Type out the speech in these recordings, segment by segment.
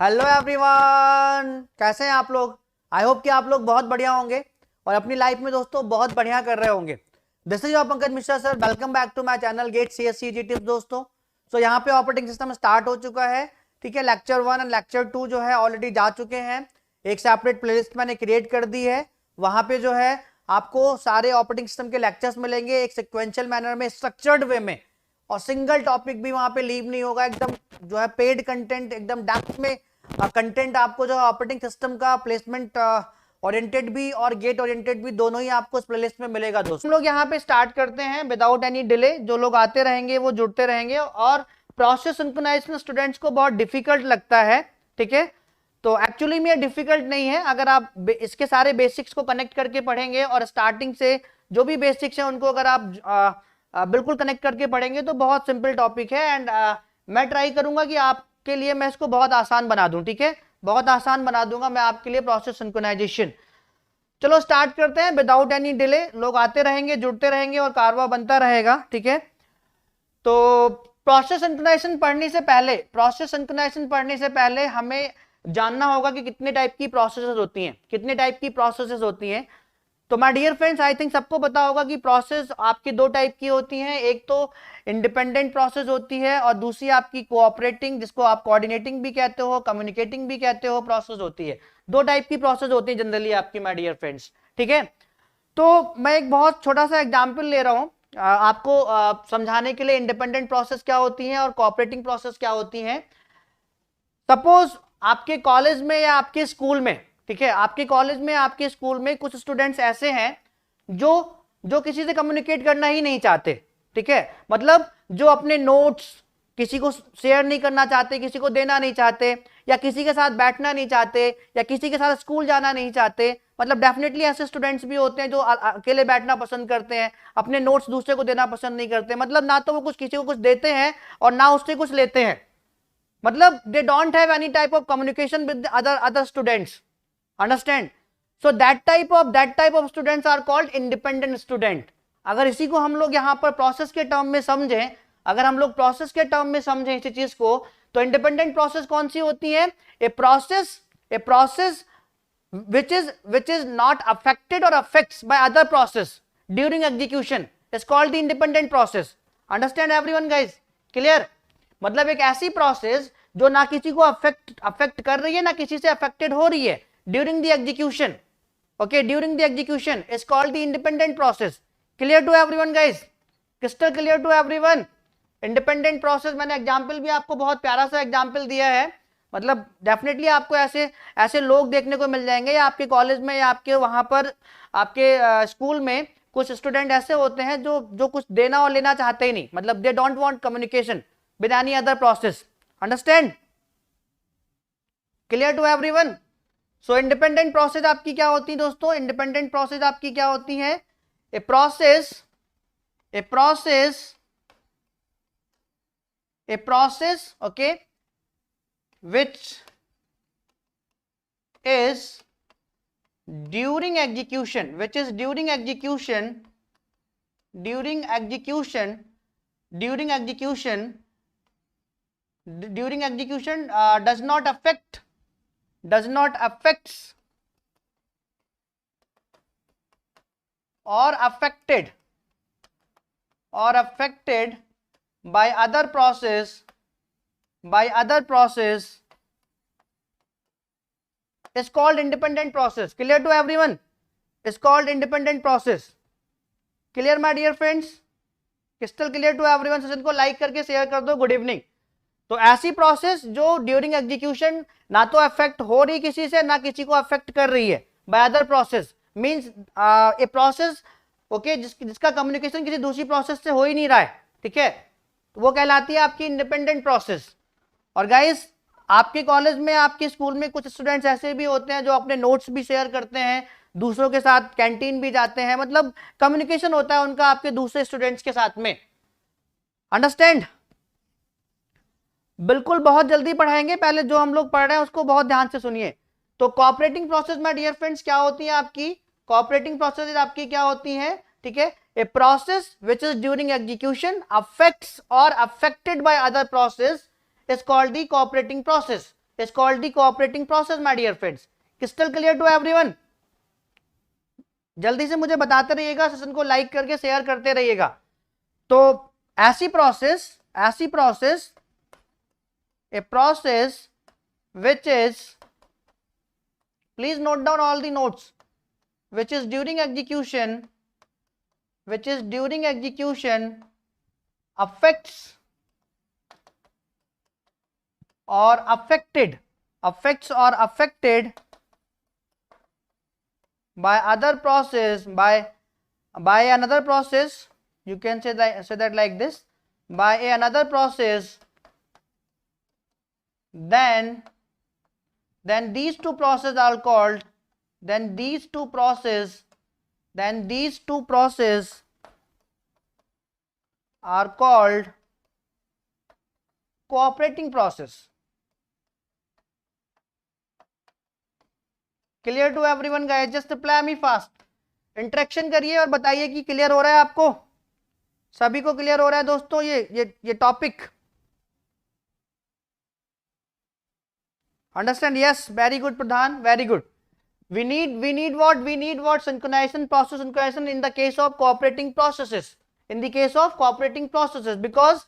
Hello everyone, कैसे हैं आप लोग। आई होप कि आप लोग बहुत बढ़िया होंगे और अपनी लाइफ में दोस्तों बहुत बढ़िया कर रहे होंगे। This is your Pankaj Mishra sir, welcome back to my channel get CSC ji tips दोस्तों। सो यहाँ पे ऑपरेटिंग सिस्टम स्टार्ट हो चुका है, ठीक है। लेक्चर 1 एंड लेक्चर 2 जो है ऑलरेडी जा चुके हैं। एक सेपरेट प्लेलिस्ट मैंने क्रिएट कर दी है, वहां पे जो है आपको सारे ऑपरेटिंग सिस्टम के लेक्चर्स मिलेंगे एक सिक्वेंशियल मैनर में, स्ट्रक्चर्ड वे में, और सिंगल टॉपिक भी वहां पे लीव नहीं होगा। एकदम जो है पेड कंटेंट, एकदम डेप्थ में कंटेंट आपको जो ऑपरेटिंग सिस्टम का प्लेसमेंट ओरिएंटेड भी और गेट ओरिएंटेड भी दोनों ही आपको इस प्लेलिस्ट में मिलेगा दोस्तों। हम लोग यहाँ पे स्टार्ट करते हैं विदाउट एनी डिले। जो लोग आते रहेंगे वो जुड़ते रहेंगे। और प्रोसेस सिंक्रोनाइजेशन स्टूडेंट्स को बहुत डिफिकल्ट लगता है, ठीक है। तो एक्चुअली में डिफिकल्ट नहीं है, अगर आप इसके सारे बेसिक्स को कनेक्ट करके पढ़ेंगे और स्टार्टिंग से जो भी बेसिक्स हैं उनको अगर आप बिल्कुल कनेक्ट करके पढ़ेंगे तो बहुत सिंपल टॉपिक है। एंड मैं ट्राई करूंगा कि आपके लिए मैं इसको बहुत आसान बना दूं, ठीक है। बहुत आसान बना दूंगा मैं आपके लिए प्रोसेस सिंक्रोनाइजेशन। चलो स्टार्ट करते हैं विदाउट एनी डिले। लोग आते रहेंगे, जुड़ते रहेंगे और कारवा बनता रहेगा, ठीक है। तो प्रोसेस सिंक्रोनाइजेशन पढ़ने से पहले हमें जानना होगा कि कितने टाइप की प्रोसेसेस होती हैं, तो my dear friends, I think सबको पता होगा कि प्रोसेस आपकी दो टाइप की होती हैं। एक तो इंडिपेंडेंट प्रोसेस होती है और दूसरी आपकी कोऑपरेटिंग, जिसको आप कोऑर्डिनेटिंग भी कहते हो, कम्युनिकेटिंग भी कहते हो, प्रोसेस होती है। दो टाइप की प्रोसेस होती है जनरली आपकी, माय डियर फ्रेंड्स, ठीक है। तो मैं एक बहुत छोटा सा एग्जाम्पल ले रहा हूं आपको समझाने के लिए, इंडिपेंडेंट प्रोसेस क्या होती है और कोऑपरेटिंग प्रोसेस क्या होती है। सपोज आपके कॉलेज में या आपके स्कूल में, ठीक है, आपके कॉलेज में आपके स्कूल में कुछ स्टूडेंट्स ऐसे हैं जो किसी से कम्युनिकेट करना ही नहीं चाहते, ठीक है। मतलब जो अपने नोट्स किसी को शेयर नहीं करना चाहते, किसी को देना नहीं चाहते, या किसी के साथ बैठना नहीं चाहते, या किसी के साथ स्कूल जाना नहीं चाहते। मतलब डेफिनेटली ऐसे स्टूडेंट्स भी होते हैं जो अकेले बैठना पसंद करते हैं, अपने नोट्स दूसरे को देना पसंद नहीं करते। मतलब ना तो वो कुछ किसी को कुछ देते हैं और ना उससे कुछ लेते हैं। मतलब they don't have any type of communication with the other students, understand? So that type of students are called independent student. अगर इसी को हम लोग यहाँ पर प्रोसेस के टर्म में समझें, अगर हम लोग प्रोसेस के टर्म में समझें इसी चीज को, तो इंडिपेंडेंट प्रोसेस कौन सी होती है? A process which is not affected or affects by other process during execution is called the independent process. Understand everyone guys? Clear? मतलब एक ऐसी प्रोसेस जो ना किसी को अफेक्ट कर रही है ना किसी से अफेक्टेड हो रही है during the execution, okay, during the execution is called the independent process. Clear to everyone guys? Crystal clear to everyone? Independent process, मैंने एग्जांपल भी आपको बहुत प्यारा सा एग्जांपल दिया है। मतलब डेफिनेटली आपको ऐसे लोग देखने को मिल जाएंगे, या आपके कॉलेज में या आपके वहां पर आपके स्कूल में कुछ स्टूडेंट ऐसे होते हैं जो कुछ देना और लेना चाहते ही नहीं। मतलब they don't want communication with any other process. Understand? Clear to everyone? So independent process आपकी क्या होती है दोस्तों? इंडिपेंडेंट प्रोसेस आपकी क्या होती है? A process okay, which is during execution does not affects or affected by other process is called independent process. Clear to everyone? Is called independent process. Clear my dear friends? Crystal clear to everyone? Session को like करके share कर दो। Good evening. तो ऐसी process जो during execution ना तो affect हो रही किसी से, ना किसी को अफेक्ट कर रही है, bye other process, means a process, okay, जिसका कम्युनिकेशन किसी दूसरी प्रोसेस से हो ही नहीं रहा है, ठीक है, तो वो कहलाती है आपकी इंडिपेंडेंट प्रोसेस। और गाइस, आपके कॉलेज में, आपके स्कूल में कुछ स्टूडेंट्स ऐसे भी होते हैं जो अपने नोट्स भी शेयर करते हैं, दूसरों के साथ कैंटीन भी जाते हैं। मतलब कम्युनिकेशन होता है उनका आपके दूसरे स्टूडेंट्स के साथ में। अंडरस्टैंड? बिल्कुल बहुत जल्दी पढ़ाएंगे, पहले जो हम लोग पढ़ रहे हैं उसको बहुत ध्यान से सुनिए। तो cooperating process my dear friends क्या होती है आपकी? कोऑपरेटिंग प्रोसेस आपकी क्या होती है? ठीक है, a process which is during execution affects और affected by other process is called the cooperating process, is called the cooperating process, my dear friends. Crystal clear to everyone? जल्दी से मुझे बताते रहिएगा, सेशन को लाइक करके शेयर करते रहिएगा. तो ऐसी process a process which is, please note down all the notes, which is during execution affects or affected by other process, by another process, you can say that like this, by another process, then these two processes are called, are called cooperating process. Clear to everyone guys? Just reply me fast. Interaction करिए और बताइए कि clear हो रहा है आपको, सभी को क्लियर हो रहा है दोस्तों ये topic. Understand? Yes, very good Pradhan, very good. We need what synchronization, process synchronization in the case of cooperating processes. Because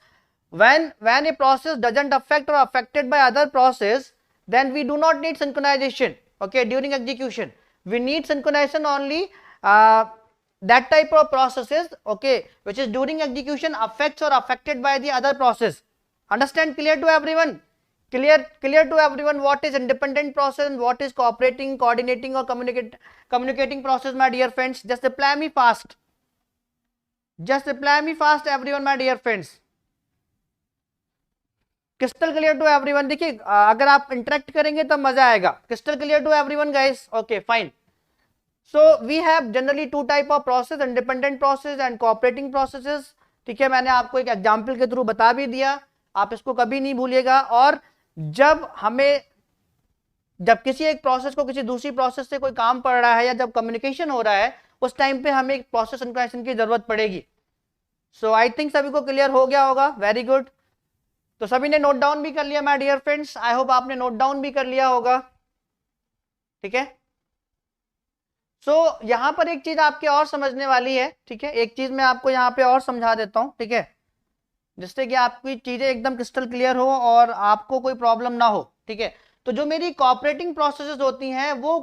when a process doesn't affect or affected by other process, then we do not need synchronization. Okay, during execution we need synchronization only that type of processes, okay, which is during execution affects or affected by the other process. Understand? Clear to everyone? Clear to everyone what is independent process and what is cooperating, coordinating or communicating process, my dear friends? Just reply me fast. Everyone, my dear friends. Crystal clear to everyone? देखिए अगर आप interact करेंगे तब मजा आएगा. Crystal clear to everyone guys? Okay, fine. So we have generally two type of process, independent process and cooperating processes. ठीक है, मैंने आपको एक एग्जाम्पल के थ्रू बता भी दिया, आप इसको कभी नहीं भूलिएगा. और जब किसी एक प्रोसेस को किसी दूसरी प्रोसेस से कोई काम पड़ रहा है या जब कम्युनिकेशन हो रहा है, उस टाइम पे हमें एक प्रोसेस सिंक्रोनाइजेशन की जरूरत पड़ेगी. सो आई थिंक सभी को क्लियर हो गया होगा. Very good. तो सभी ने नोट डाउन भी कर लिया my dear friends? I hope आपने नोट डाउन भी कर लिया होगा. ठीक है. सो यहां पर एक चीज आपके और समझने वाली है. ठीक है, एक चीज मैं आपको यहाँ पे और समझा देता हूं. ठीक है, जिससे कि आपकी चीजें एकदम क्रिस्टल क्लियर हो और आपको कोई प्रॉब्लम ना हो. ठीक है, तो जो मेरी कोऑपरेटिंग प्रोसेसेस होती हैं वो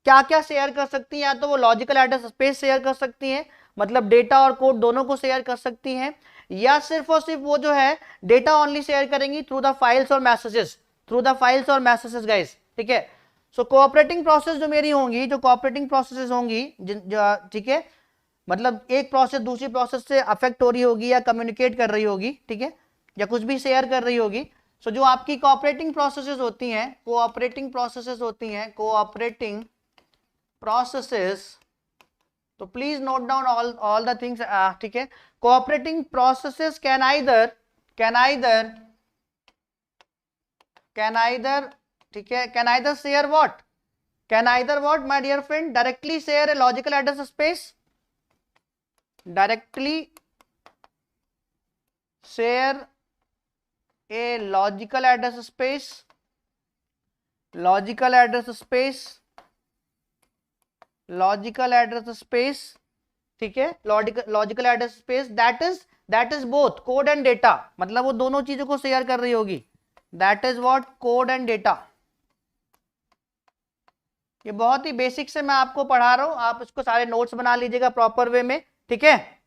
क्या क्या शेयर कर सकती हैं? या तो वो लॉजिकल एड्रेस स्पेस शेयर कर सकती हैं, मतलब डेटा और कोड दोनों को शेयर कर सकती हैं, या सिर्फ और सिर्फ वो जो है डेटा ओनली शेयर करेंगी थ्रू द फाइल्स और मैसेजेस, गाइस. ठीक है, सो कोऑपरेटिंग प्रोसेस जो मेरी होंगी, जो कोऑपरेटिंग प्रोसेसेस होंगी, ठीक है, मतलब एक प्रोसेस दूसरी प्रोसेस से अफेक्ट हो रही होगी या कम्युनिकेट कर रही होगी. ठीक है, या कुछ भी शेयर कर रही होगी. सो जो आपकी कोऑपरेटिंग प्रोसेसेस होती हैं, तो please note down all the things. ठीक है, कोऑपरेटिंग प्रोसेसेस कैन आइदर ठीक है, can either share what my dear friend? Directly share a logical address space, directly share a logical address space, ठीक है, logical address space that is both code and data, मतलब वो दोनों चीजों को share कर रही होगी. That is what? Code and data. ये बहुत ही बेसिक से मैं आपको पढ़ा रहा हूं, आप इसको सारे नोट्स बना लीजिएगा प्रॉपर वे में. ठीक है,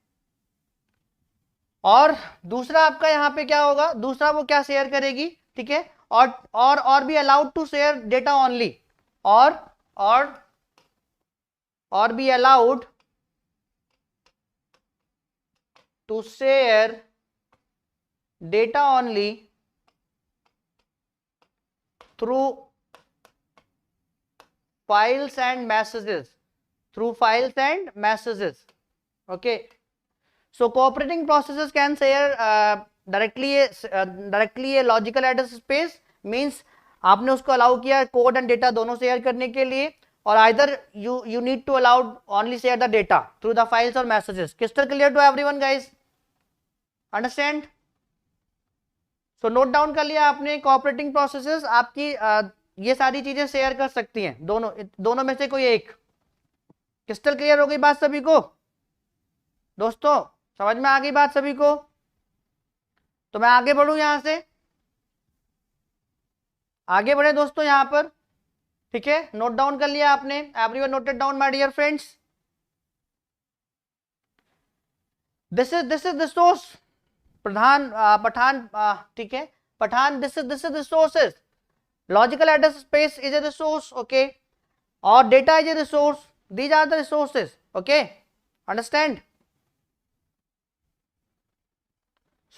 और दूसरा आपका यहाँ पे क्या होगा? दूसरा वो क्या शेयर करेगी? ठीक है, और भी allowed to share data only, और भी allowed to share data only through files and messages. Okay, so cooperating processes can share directly a logical address space, means आपने उसको अलाउ किया कोड एंड डेटा दोनों शेयर करने के लिए, और either you need to allow only share the data through the files or messages. Crystal clear to everyone guys? Understand? So note down कर लिया आपने, कोऑपरेटिंग प्रोसेसेस आपकी ये सारी चीजें शेयर कर सकती हैं, दोनों में से कोई एक। क्रिस्टल क्लियर हो गई बात सभी को दोस्तों? समझ में आ गई बात सभी को? तो मैं आगे बढ़ूं यहां से, आगे बढ़े दोस्तों यहां पर, ठीक है? नोट डाउन कर लिया आपने, everyone noted down my dear friends? This is the source Pradhan Pathan, ठीक है Pathan, this is the sources, logical address space is a resource, okay, और data is a resource, these are the resources, okay, understand?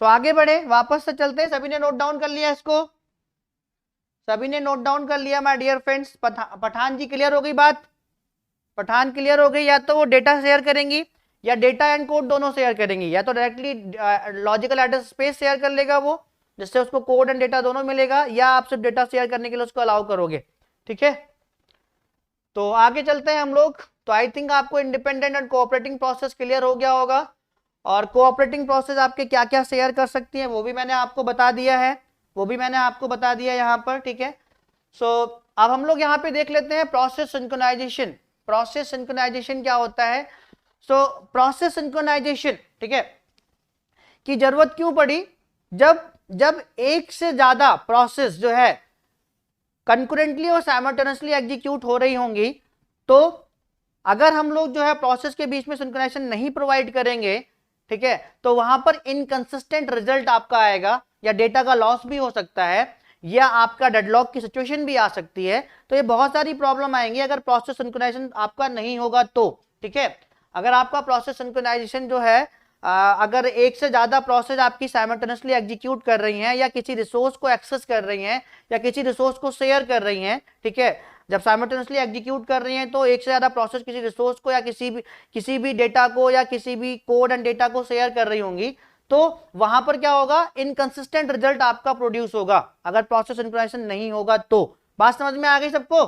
So आगे बढ़े, वापस से चलते हैं। सभी ने नोट डाउन कर लिया इसको? सभी ने नोट डाउन कर लिया my dear friends? Pathan ji clear हो गई बात? पठान क्लियर हो गई? या तो वो डेटा शेयर करेंगी या डेटा एंड कोड दोनों शेयर करेंगी, या तो directly logical address space share कर लेगा वो, जिससे उसको कोड एंड डेटा दोनों मिलेगा, या आप सिर्फ डेटा शेयर करने के लिए उसको अलाउ करोगे, ठीक है? तो आगे चलते हैं हम लोग। तो आई थिंक आपको independent and cooperating process clear हो गया होगा, और कोऑपरेटिंग प्रोसेस आपके क्या क्या शेयर कर सकती है वो भी मैंने आपको बता दिया है, वो भी मैंने आपको बता दिया यहाँ पर, ठीक है? सो अब हम लोग यहाँ पे देख लेते हैं प्रोसेस सिंक्रोनाइजेशन। प्रोसेस सिंक्रोनाइजेशन क्या होता है? सो प्रोसेस सिंक्रोनाइजेशन, ठीक है, की जरूरत क्यों पड़ी? जब एक से ज्यादा प्रोसेस जो है कंकरेंटली और साइमल्टेनियसली एग्जीक्यूट हो रही होंगी, तो अगर हम लोग जो है प्रोसेस के बीच में सिंक्रोनाइजेशन नहीं प्रोवाइड करेंगे, ठीक है, तो वहां पर इनकंसिस्टेंट रिजल्ट आपका आएगा, या डेटा का लॉस भी हो सकता है, या आपका डेडलॉक की सिचुएशन भी आ सकती है। तो ये बहुत सारी प्रॉब्लम आएंगी अगर प्रोसेस सिंक्रोनाइजेशन आपका नहीं होगा तो, ठीक है? अगर आपका प्रोसेस सिंक्रोनाइजेशन जो है अगर एक से ज्यादा प्रोसेस आपकी साइमल्टेनियसली एग्जीक्यूट कर रही हैं, या किसी रिसोर्स को एक्सेस कर रही हैं, या किसी रिसोर्स को शेयर कर रही हैं, ठीक है, जब साइमल्टेनियसली एग्जीक्यूट कर रही हैं तो एक से ज्यादा प्रोसेस किसी रिसोर्स को या किसी भी डेटा को या किसी भी कोड एंड डेटा को शेयर कर रही होंगी, तो वहां पर क्या होगा? इनकंसिस्टेंट रिजल्ट आपका प्रोड्यूस होगा अगर प्रोसेस सिंक्रोनाइजेशन नहीं होगा तो। बात समझ में आ गई सबको?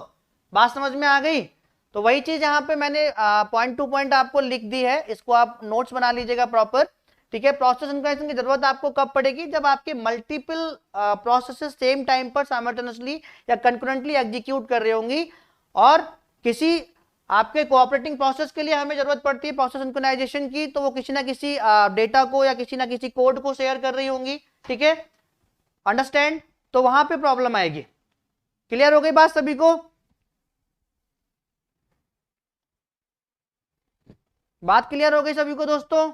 बात समझ में आ गई? तो वही चीज यहाँ पे मैंने पॉइंट टू पॉइंट आपको लिख दी है, इसको आप नोट्स बना लीजिएगा प्रॉपर, ठीक है? प्रोसेस सिंक्रोनाइजेशन की जरूरत आपको कब पड़ेगी? जब आपके मल्टीपल प्रोसेसेस सेम टाइम पर साइमल्टेनियसली या कंकरेंटली एग्जीक्यूट कर रही होंगी, और किसी आपके कोऑपरेटिंग प्रोसेस के लिए हमें जरूरत पड़ती है प्रोसेस सिंक्रोनाइजेशन की, तो वो किसी ना किसी डेटा को या किसी ना किसी कोड को शेयर कर रही होंगी, ठीक है? अंडरस्टैंड? तो वहां पे प्रॉब्लम आएगी। क्लियर हो गई बात सभी को? बात क्लियर हो गई सभी को दोस्तों?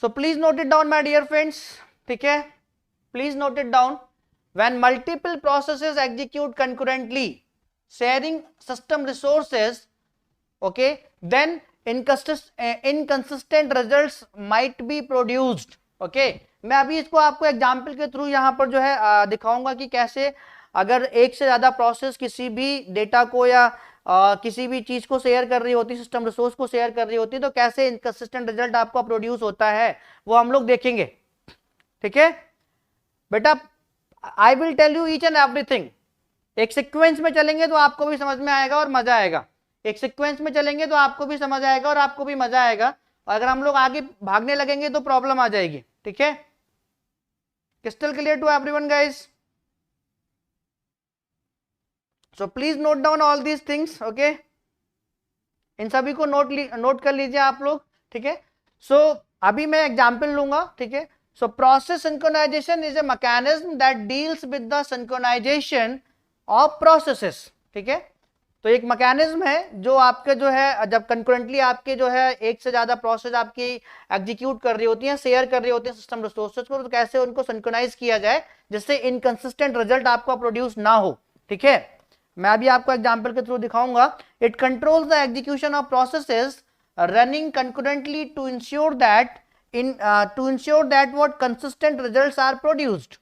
So please note it down my dear friends, ठीक है? Please note it down. When multiple processes execute concurrently sharing system resources, okay, then inconsistent results might be produced, okay? मैं अभी इसको आपको एग्जांपल के थ्रू यहाँ पर जो है दिखाऊंगा कि कैसे अगर एक से ज्यादा प्रोसेस किसी भी डेटा को या किसी भी चीज को शेयर कर रही होती, सिस्टम रिसोर्स को शेयर कर रही होती, तो कैसे इनकंसिस्टेंट रिजल्ट आपका प्रोड्यूस होता है वो हम लोग देखेंगे, ठीक है बेटा? I will tell you each and everything. एक सीक्वेंस में चलेंगे तो आपको भी समझ में आएगा और मजा आएगा, एक सीक्वेंस में चलेंगे तो आपको भी समझ आएगा और आपको भी मजा आएगा, और अगर हम लोग आगे भागने लगेंगे तो प्रॉब्लम आ जाएगी, ठीक है? Crystal clear to everyone guys? So please note down all these things, okay? इन सभी को नोट कर लीजिए आप लोग, ठीक है? सो अभी मैं एग्जाम्पल लूंगा, ठीक है? So process synchronization is a mechanism that deals with the synchronization of processes, ठीक है? तो एक मैकेनिज्म है जो आपके जो है जब कंकरेंटली आपके जो है एक से ज्यादा प्रोसेस आपकी एग्जीक्यूट कर रही होती हैं, शेयर कर रही होती हैं सिस्टम रिसोर्सेज को, तो कैसे उनको सिंक्रोनाइज किया जाए जिससे इनकंसिस्टेंट रिजल्ट आपका प्रोड्यूस ना हो, ठीक है? मैं अभी आपको एग्जांपल के थ्रू दिखाऊंगा। It controls the execution of processes running concurrently to ensure that what consistent results are produced.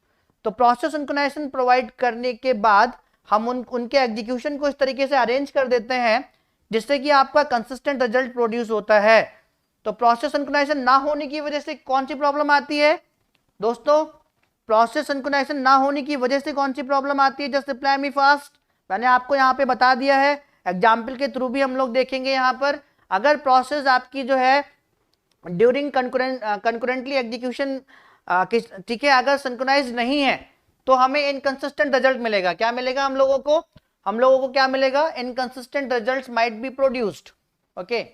तो प्रोसेस सिंक्रोनाइजेशन प्रोवाइड करने के बाद हम उनके एग्जीक्यूशन को इस तरीके से अरेंज कर देते हैं जिससे कि आपका कंसिस्टेंट रिजल्ट प्रोड्यूस होता है। तो प्रोसेस सिंक्रोनाइजेशन ना होने की वजह से कौन सी प्रॉब्लम आती है दोस्तों? प्रोसेस सिंक्रोनाइजेशन ना होने की वजह से कौन सी प्रॉब्लम आती है? Just reply me fast. मैंने आपको यहाँ पे बता दिया है, एग्जाम्पल के थ्रू भी हम लोग देखेंगे। यहाँ पर अगर प्रोसेस आपकी जो है ड्यूरिंग कंकरेंटली एग्जीक्यूशन, ठीक है, अगर सिंक्रोनाइज नहीं है तो हमें इनकंसिस्टेंट रिजल्ट मिलेगा। क्या मिलेगा हम लोगों को क्या मिलेगा? Inconsistent results might be produced. Okay,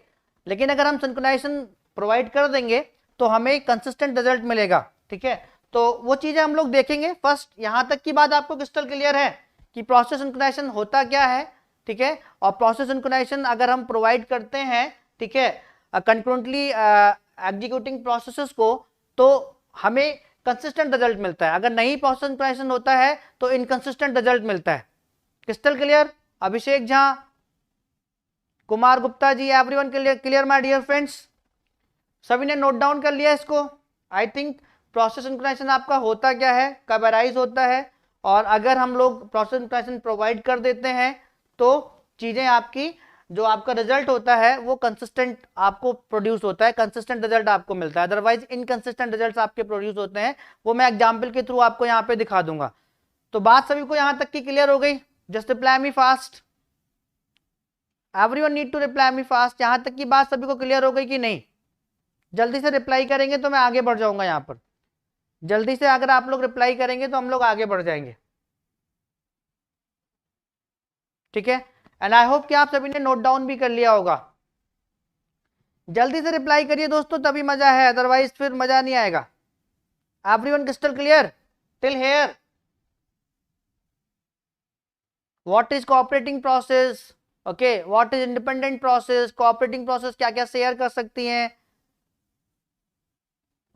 लेकिन अगर हम सिंक्रोनाइजेशन प्रोवाइड कर देंगे तो हमें कंसिस्टेंट रिजल्ट मिलेगा। ठीक है, तो वो चीजें हम लोग देखेंगे। फर्स्ट यहां तक की बात आपको क्रिस्टल क्लियर है कि प्रोसेस सिंक्रोनाइजेशन होता क्या है? ठीक है, और प्रोसेस सिंक्रोनाइजेशन अगर हम प्रोवाइड करते हैं, ठीक है, कंकरेंटली एग्जीक्यूटिंग प्रोसेसेस को, तो हमें कंसिस्टेंट रिजल्ट मिलता है। अगर नहीं प्रोसेस सिंक्रोनाइजेशन होता है तो इनकंसिस्टेंट रिजल्ट मिलता है। Crystal clear? Abhishek Jha, Kumar Gupta ji, everyone clear my dear friends? सभी ने नोट डाउन कर लिया इसको? आई थिंक प्रोसेस सिंक्रोनाइजेशन आपका होता क्या है, कब अराइज होता है, और अगर हम लोग प्रोसेस सिंक्रोनाइजेशन प्रोवाइड कर देते हैं तो चीजें आपकी, जो आपका रिजल्ट होता है वो कंसिस्टेंट आपको प्रोड्यूस होता है, कंसिस्टेंट रिजल्ट आपको मिलता है। अदरवाइज इनकंसिस्टेंट रिजल्ट्स आपके प्रोड्यूस होते हैं, वो मैं एग्जांपल के थ्रू आपको यहाँ पे दिखा दूंगा। तो बात सभी को यहाँ तक की क्लियर हो गई? Just reply me fast, everyone need to reply me fast. यहां तक की बात सभी को क्लियर हो गई कि नहीं? जल्दी से रिप्लाई करेंगे तो मैं आगे बढ़ जाऊंगा। यहाँ पर जल्दी से अगर आप लोग रिप्लाई करेंगे तो हम लोग आगे बढ़ जाएंगे। ठीक है, एंड आई होप कि आप सभी ने नोट डाउन भी कर लिया होगा। जल्दी से रिप्लाई करिए दोस्तों, तभी मजा है, अदरवाइज फिर मजा नहीं आएगा। Everyone crystal clear till here? What is cooperating process? Okay, what is independent process? Cooperating process क्या क्या शेयर कर सकती हैं?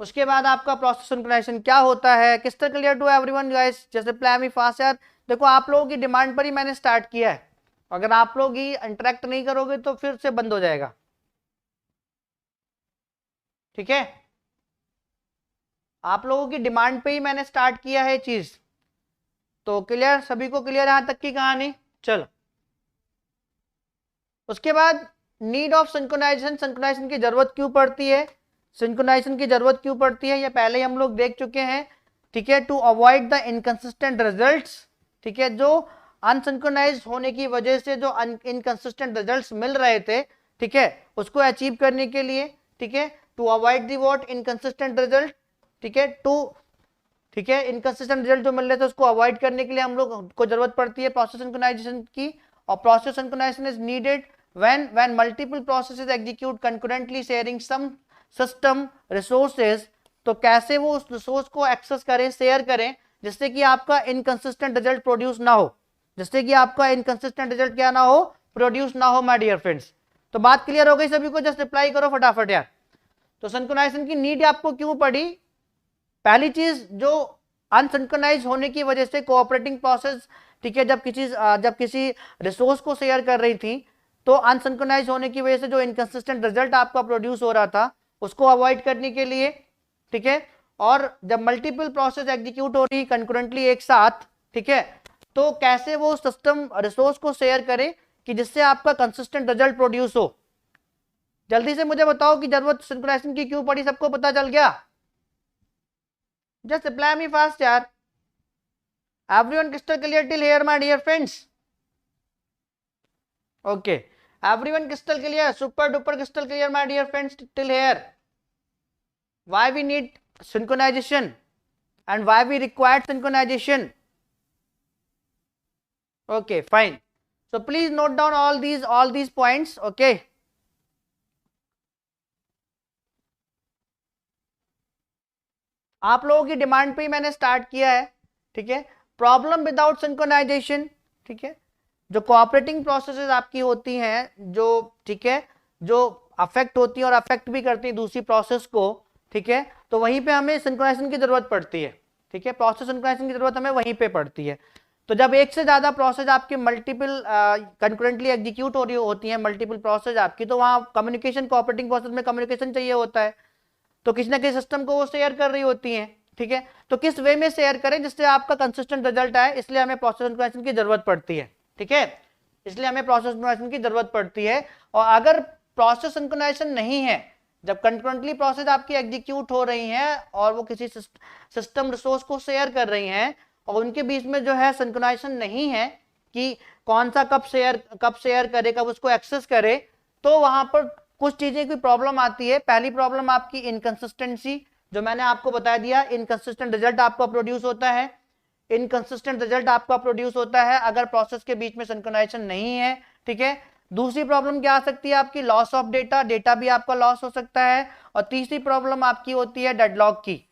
उसके बाद आपका प्रोसेस सिंक्रोनाइजेशन क्या होता है? Crystal clear to everyone guys? Just reply me fast यार। देखो आप लोगों की डिमांड पर ही मैंने स्टार्ट किया है, अगर आप लोग ही इंटरेक्ट नहीं करोगे तो फिर से बंद हो जाएगा। ठीक है, आप लोगों की डिमांड पे ही मैंने स्टार्ट किया है चीज। तो क्लियर, सभी को क्लियर यहां तक की कहानी? चलो, उसके बाद नीड ऑफ सिंक्रोनाइजेशन, सिंक्रोनाइजेशन की जरूरत क्यों पड़ती है? सिंक्रोनाइजेशन की जरूरत क्यों पड़ती है ये पहले ही हम लोग देख चुके हैं। ठीक है, to avoid the inconsistent results. ठीक है, जो अनसिंक्रोनाइज होने की वजह से जो इनकंसिस्टेंट रिजल्ट्स मिल रहे थे, ठीक है, उसको अचीव करने के लिए, ठीक है, to avoid the what inconsistent result, ठीक है, ठीक है, इनकंसिस्टेंट रिजल्ट जो मिल रहे थे उसको अवॉइड करने के लिए हम लोग को जरूरत पड़ती है प्रोसेस सिंक्रोनाइजेशन की। और process synchronization is needed when multiple processes execute concurrently sharing some system resources। तो कैसे वो उस रिसोर्स को एक्सेस करें, शेयर करें, जिससे कि आपका इनकंसिस्टेंट रिजल्ट प्रोड्यूस ना हो, जिससे कि आपका इनकंसिस्टेंट रिजल्ट क्या ना हो, प्रोड्यूस ना हो माय डियर फ्रेंड्स। तो बात क्लियर हो गई सभी को? जस्ट रिप्लाई करो फटाफट यार। तो सिंक्रोनाइजेशन की नीड आपको क्यों पड़ी? पहली चीज, जो अनसिंक्रोनाइज होने की वजह से कोऑपरेटिंग प्रोसेस, ठीक है, जब किसी रिसोर्स को शेयर कर रही थी तो अनसिंक्रोनाइज होने की वजह से जो इनकंसिस्टेंट रिजल्ट आपका प्रोड्यूस हो रहा था उसको अवॉइड करने के लिए, ठीक है, और जब मल्टीपल प्रोसेस एग्जीक्यूट हो रही कंकरेंटली एक साथ, ठीक है, तो कैसे वो सिस्टम रिसोर्स को शेयर करे कि जिससे आपका कंसिस्टेंट रिजल्ट प्रोड्यूस हो। जल्दी से मुझे बताओ कि जरूरत सिंक्रोनाइजेशन की क्यों पड़ी? सबको पता चल गया? जस्ट रिप्लाई मी फास्ट यार। Everyone crystal clear till here my dear friends? Okay, everyone crystal clear, super duper crystal clear my dear friends till here? Why we need synchronization and why we require synchronization? Okay, fine, so please note down all these points. Okay, आप लोगों की demand पे ही मैंने start किया है। ठीक है, problem without synchronisation, ठीक है, जो कोऑपरेटिंग प्रोसेसेस आपकी होती हैं, जो, ठीक है, जो अफेक्ट होती हैं और अफेक्ट भी करती हैं दूसरी प्रोसेस को, ठीक है, तो वहीं पे हमें सिंक्रोनाइजेशन की जरूरत पड़ती है। ठीक है, प्रोसेस सिंक्रोनाइजेशन की जरूरत हमें वहीं पे पड़ती है। तो जब एक से ज्यादा प्रोसेस आपकी मल्टीपल कंकरेंटली एग्जीक्यूट हो रही होती है, मल्टीपल प्रोसेस आपकी, तो वहां कम्युनिकेशन, कोऑपरेटिंग प्रोसेस में कम्युनिकेशन चाहिए होता है, तो किसी ना किसी सिस्टम को वो शेयर कर रही होती है। ठीक है, तो किस वे में शेयर करें जिससे आपका कंसिस्टेंट रिजल्ट आए, इसलिए हमें प्रोसेस सिंक्रोनाइजेशन की जरूरत पड़ती है। ठीक है, इसलिए हमें प्रोसेस सिंक्रोनाइजेशन की जरूरत पड़ती है। और अगर प्रोसेस सिंक्रोनाइजेशन नहीं है, जब कंकरेंटली प्रोसेस आपकी एग्जीक्यूट हो रही हैं और वो किसी सिस्टम रिसोर्स को शेयर कर रही हैं और उनके बीच में जो है सिंक्रोनाइजेशन नहीं है कि कौन सा कब शेयर करे, कब उसको एक्सेस करे, तो वहां पर कुछ चीजें की प्रॉब्लम आती है। पहली प्रॉब्लम आपकी इनकंसिस्टेंसी, जो मैंने आपको बता दिया, इनकंसिस्टेंट रिजल्ट आपका प्रोड्यूस होता है। इनकंसिस्टेंट रिजल्ट आपका प्रोड्यूस होता है अगर प्रोसेस के बीच में सिंक्रोनाइजेशन नहीं है, ठीक है। दूसरी प्रॉब्लम क्या आ सकती है आपकी, लॉस ऑफ डेटा, डेटा भी आपका लॉस हो सकता है। और तीसरी प्रॉब्लम आपकी होती है डेडलॉक की।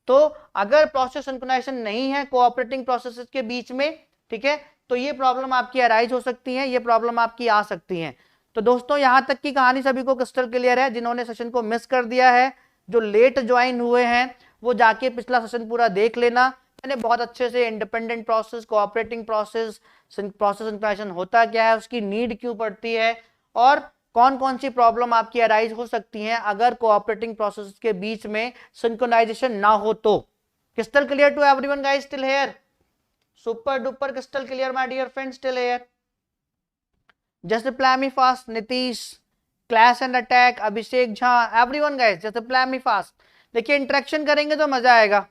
तो अगर प्रोसेस सिंक्रोनाइजेशन नहीं है कोऑपरेटिंग प्रोसेसेस के बीच में, ठीक है, तो ये प्रॉब्लम आपकी अराइज हो सकती है, ये प्रॉब्लम आपकी आ सकती है। तो दोस्तों यहां तक की कहानी सभी को क्रिस्टल क्लियर है? जिन्होंने सेशन को मिस कर दिया है, जो लेट ज्वाइन हुए हैं, वो जाके पिछला सेशन पूरा देख लेना। मैंने बहुत अच्छे से independent process, cooperating process, process synchronization होता क्या है, उसकी नीड क्यों पड़ती है, और कौन कौन सी प्रॉब्लम आपकी अराइज हो सकती हैं अगर कोऑपरेटिंग प्रोसेस के बीच में सिंक्रोनाइजेशन ना हो तो। Crystal clear to everyone guys till here? Super duper crystal clear my dear friends till here? Just reply me fast. Nitish, clash and attack, Abhishek Jha, everyone guys just reply me fast. देखिए interaction करेंगे तो मजा आएगा,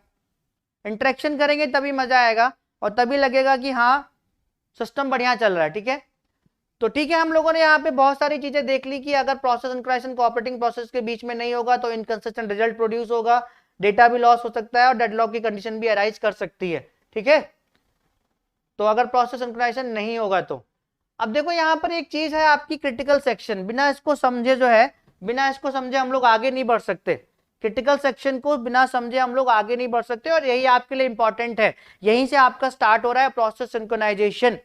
interaction करेंगे तभी मजा आएगा और तभी लगेगा कि हाँ सिस्टम बढ़िया चल रहा है, ठीक है। तो ठीक है, हम लोगों ने यहाँ पे बहुत सारी चीजें देख ली कि अगर प्रोसेस सिंक्रोनाइजेशन कोऑपरेटिंग प्रोसेस के बीच में नहीं होगा तो इनकंसिस्टेंट रिजल्ट प्रोड्यूस होगा, डेटा भी लॉस हो सकता है और डेडलॉक की कंडीशन भी अराइज कर सकती है, ठीक है। तो अगर प्रोसेस सिंक्रोनाइजेशन नहीं होगा तो अब देखो यहाँ पर एक चीज है आपकी क्रिटिकल सेक्शन। बिना इसको समझे जो है, बिना इसको समझे हम लोग आगे नहीं बढ़ सकते। क्रिटिकल सेक्शन को बिना समझे हम लोग आगे नहीं बढ़ सकते और यही आपके लिए इंपॉर्टेंट है। यहीं से आपका स्टार्ट हो रहा है प्रोसेस सिंक्रोनाइजेशन,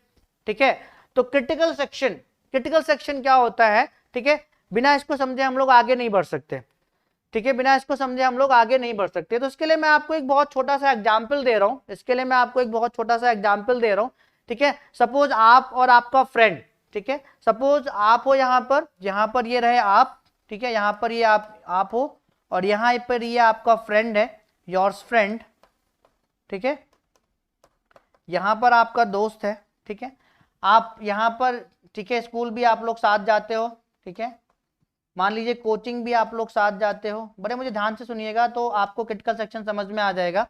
ठीक है। तो क्रिटिकल सेक्शन, क्रिटिकल सेक्शन क्या होता है, ठीक है, बिना इसको समझे हम लोग आगे नहीं बढ़ सकते, ठीक है, बिना इसको समझे हम लोग आगे नहीं बढ़ सकते। तो इसके लिए मैं आपको एक बहुत छोटा सा एग्जाम्पल दे रहा हूं, इसके लिए मैं आपको एक बहुत छोटा सा एग्जाम्पल दे रहा हूं, ठीक है। सपोज आप और आपका फ्रेंड, ठीक है, सपोज आप हो यहाँ पर ये रहे आप, ठीक है, यहाँ पर ये आप हो और यहाँ पर ये आपका फ्रेंड है, योर्स फ्रेंड, ठीक है, यहाँ पर आपका दोस्त है, ठीक है। आप यहाँ पर, ठीक है, स्कूल भी आप लोग साथ जाते हो, ठीक है, मान लीजिए कोचिंग भी आप लोग साथ जाते हो। बड़े मुझे ध्यान से सुनिएगा तो आपको क्रिटिकल सेक्शन समझ में आ जाएगा,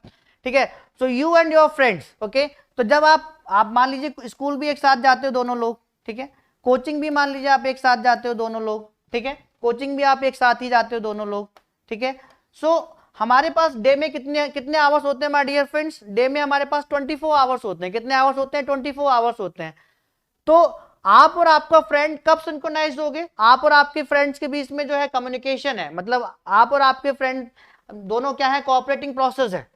ठीक है। So you and your friends, okay. तो जब आप मान लीजिए स्कूल भी एक साथ जाते हो दोनों लोग, ठीक है, कोचिंग भी मान लीजिए आप एक साथ जाते हो दोनों लोग, ठीक है, कोचिंग भी आप एक साथ ही जाते हो दोनों लोग, ठीक है। सो हमारे पास डे में कितने आवर्स होते हैं माय डियर फ्रेंड्स? डे में हमारे पास 24 आवर्स होते हैं। कितने आवर्स होते हैं? 24 आवर्स होते हैं। तो आप और आपका फ्रेंड कब सिंक्रोनाइज होगे? आप और आपके फ्रेंड्स के बीच में जो है कम्युनिकेशन है, मतलब आप और आपके फ्रेंड दोनों क्या है, कोऑपरेटिंग प्रोसेस है।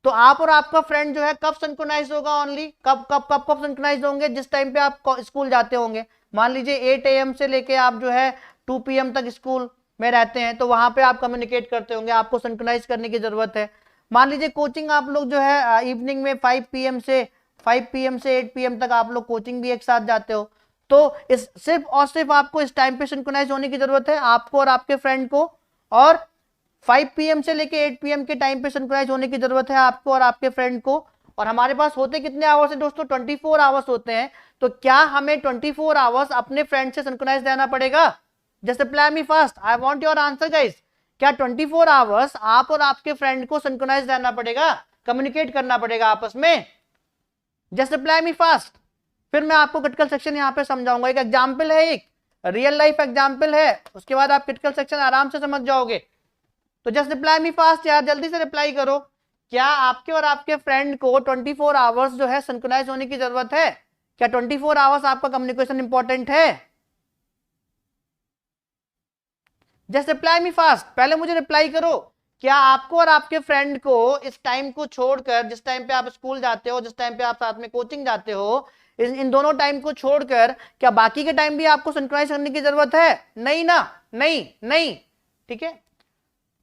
तो आप और आपका फ्रेंड जो है कब सिंक्रोनाइज होगा? ओनली कब कब कब कब सिंक्रोनाइज होंगे? जिस टाइम पे आप स्कूल जाते होंगे। मान लीजिए 8 AM से लेके आप जो है 2 PM तक स्कूल में रहते हैं, तो वहां पे आप कम्युनिकेट करते होंगे, आपको सिंक्रोनाइज करने की जरूरत है। मान लीजिए कोचिंग आप लोग जो है इवनिंग में 5 PM से 8 PM तक आप लोग कोचिंग भी एक साथ जाते हो, तो इस सिर्फ और सिर्फ आपको इस टाइम पे सिंक्रोनाइज होने की जरूरत है, आपको और आपके फ्रेंड को। और 5 PM से लेके 8 PM के टाइम पे सिंक्रोनाइज होने की जरूरत है आपको और आपके फ्रेंड को। और हमारे पास होते कितने आवर्स हैं दोस्तों? 24 आवर्स होते हैं। तो क्या हमें 24 आवर्स अपने फ्रेंड से सिंक्रोनाइज रहना पड़ेगा? Just reply me fast, I want your answer guys. क्या 24 आवर्स आप और आपके फ्रेंड को सिंक्रोनाइज रहना पड़ेगा, कम्युनिकेट करना पड़ेगा आपस में? Just reply me fast. फिर मैं आपको क्रिटिकल सेक्शन यहाँ पे समझाऊंगा। एक एग्जाम्पल है, एक रियल लाइफ एग्जाम्पल है, उसके बाद आप क्रिटिकल सेक्शन आराम से समझ जाओगे। तो जस्ट रिप्लाई मी फास्ट यार, जल्दी से रिप्लाई करो। क्या आपके और आपके फ्रेंड को 24 आवर्स जो है सिंक्रोनाइज होने की जरूरत है? क्या 24 आवर्स आपका कम्युनिकेशन इंपॉर्टेंट है? जस्ट रिप्लाई मी फास्ट, पहले मुझे रिप्लाई करो। क्या आपको और आपके फ्रेंड को इस टाइम को छोड़कर, जिस टाइम पे आप स्कूल जाते हो, जिस टाइम पे आप साथ में कोचिंग जाते हो, इन दोनों टाइम को छोड़कर क्या बाकी के टाइम भी आपको सिंक्रोनाइज करने की जरूरत है? नहीं ना, नहीं नहीं, ठीक है।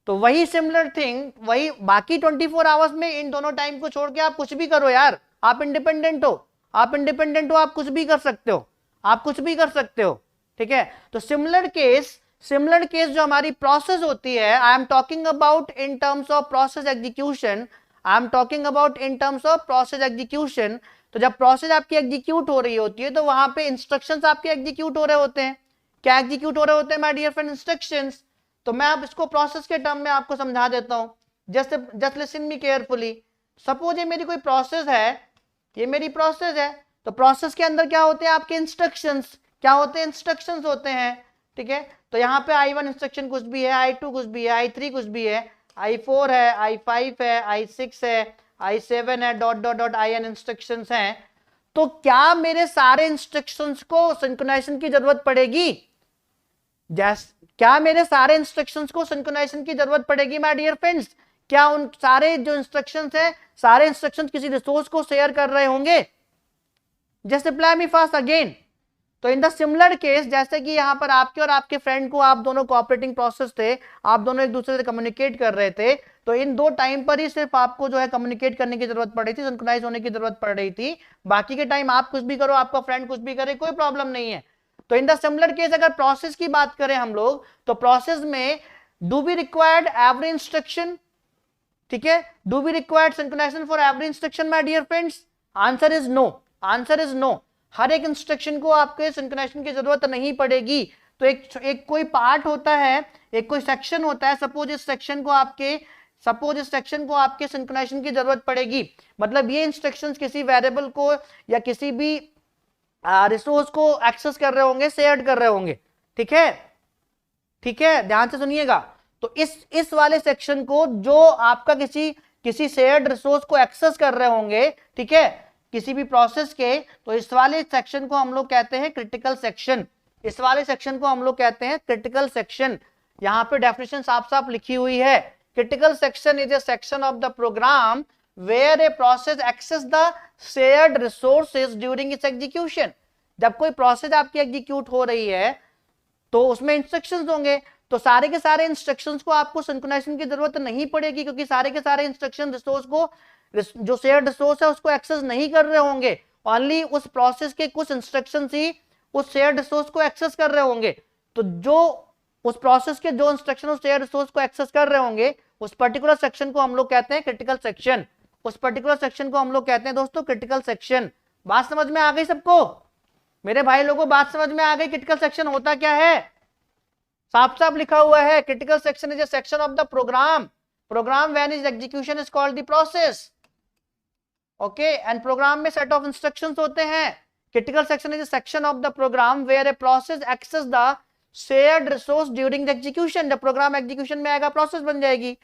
तो वही सिमिलर थिंग, वही बाकी 24 आवर्स में इन दोनों टाइम को छोड़ के आप कुछ भी करो यार, आप इंडिपेंडेंट हो, आप इंडिपेंडेंट हो, आप कुछ भी कर सकते हो, आप कुछ भी कर सकते हो, ठीक है। तो सिमिलर केस जो हमारी प्रोसेस होती है, I am talking about in terms of process execution, I am talking about in terms of process execution. तो जब प्रोसेस आपकी एग्जीक्यूट हो रही होती है तो वहां पे इंस्ट्रक्शंस आपके एग्जीक्यूट हो रहे होते हैं। क्या एग्जीक्यूट हो रहे होते हैं माय डियर फ्रेंड? इंस्ट्रक्शंस। तो मैं अब इसको प्रोसेस के टर्म में आपको समझा देता हूं। Just listen me carefully. Suppose ये मेरी कोई प्रोसेस है, ये मेरी प्रोसेस है, तो प्रोसेस के अंदर क्या होते हैं? आपके इंस्ट्रक्शंस। क्या होते हैं? इंस्ट्रक्शंस होते हैं, ठीक है। तो तो यहाँ पे I1 इंस्ट्रक्शन कुछ भी है, I2 कुछ भी है, I3 कुछ भी है, I4 है, I5 है, I6 है, I7 है, dot dot dot IN instructions हैं। तो क्या मेरे सारे इंस्ट्रक्शंस को सिंक्रोनाइजेशन की जरूरत पड़ेगी? क्या मेरे सारे इंस्ट्रक्शंस को सिंक्रोनाइजेशन की जरूरत पड़ेगी माय डियर फ्रेंड्स? क्या उन सारे जो इंस्ट्रक्शंस है, सारे इंस्ट्रक्शंस किसी रिसोर्स को शेयर कर रहे होंगे? Just reply me fast again. तो इन द सिमिलर केस, जैसे कि यहां पर आपके और आपके फ्रेंड को, आप दोनों कोऑपरेटिंग प्रोसेस थे, आप दोनों एक दूसरे से कम्युनिकेट कर रहे थे, तो इन दो टाइम पर ही सिर्फ आपको जो है कम्युनिकेट करने की जरूरत पड़ रही थी, सिंक्रोनाइज होने की जरूरत पड़ रही थी। बाकी के टाइम आप कुछ भी करो, आपका फ्रेंड कुछ भी करे, कोई प्रॉब्लम नहीं है। तो इन द सिमिलर केस अगर प्रोसेस की बात करें हम लोग, तो प्रोसेस में do we required every instruction? ठीक है, do we required synchronization for every instruction my dear friends? Answer is no, answer is no. हर एक इंस्ट्रक्शन को आपके सिंक्रोनाइजेशन की जरूरत नहीं पड़ेगी। तो एक कोई पार्ट होता है, एक कोई सेक्शन होता है, सपोज इस सेक्शन को आपके सिंक्रोनाइजेशन की जरूरत पड़ेगी। मतलब ये इंस्ट्रक्शंस किसी वेरिएबल को या किसी भी रिसोर्स को एक्सेस कर रहे होंगे, शेयर कर रहे होंगे। ठीक है, ठीक है, ध्यान से सुनिएगा। तो इस वाले सेक्शन को जो आपका किसी शेयर्ड रिसोर्स को एक्सेस कर रहे होंगे, ठीक है, किसी भी प्रोसेस के, तो इस वाले सेक्शन को हम लोग कहते हैं क्रिटिकल सेक्शन। इस वाले सेक्शन को हम लोग कहते हैं क्रिटिकल सेक्शन। यहां पे डेफिनेशन साफ साफ लिखी हुई है, critical section is a section of the program where a process access the shared resources during its execution. जब कोई प्रोसेस आपकी एग्जीक्यूट हो रही है तो उसमें इंस्ट्रक्शंस होंगे, तो सारे के सारे इंस्ट्रक्शंस को आपको सिंक्रोनाइजेशन की जरूरत नहीं पड़ेगी, क्योंकि सारे के सारे इंस्ट्रक्शन रिसोर्स को, जो शेयर्ड रिसोर्स है उसको एक्सेस नहीं कर रहे होंगे। ओनली उस प्रोसेस के कुछ इंस्ट्रक्शंस ही उस शेयर्ड रिसोर्स को एक्सेस कर रहे होंगे। तो जो उस प्रोसेस के जो इंस्ट्रक्शन उस शेयर्ड रिसोर्स को एक्सेस कर रहे होंगे, उस पर्टिकुलर सेक्शन को हम लोग कहते हैं क्रिटिकल सेक्शन। उस पर्टिकुलर सेक्शन को हम लोग कहते हैं दोस्तों क्रिटिकल सेक्शन। बात समझ में आ गई सबको? मेरे भाई लोगों, बात समझ में आ गई? क्रिटिकल सेक्शन होता क्या है? साफ साफ लिखा हुआ है, critical section is a section of the program when is execution is called the process. Okay, and program में सेट ऑफ इंस्ट्रक्शंस होते हैं। Critical section is a section of the program where a process access the shared resource during the execution. जब program execution में आएगा, process बन जाएगी।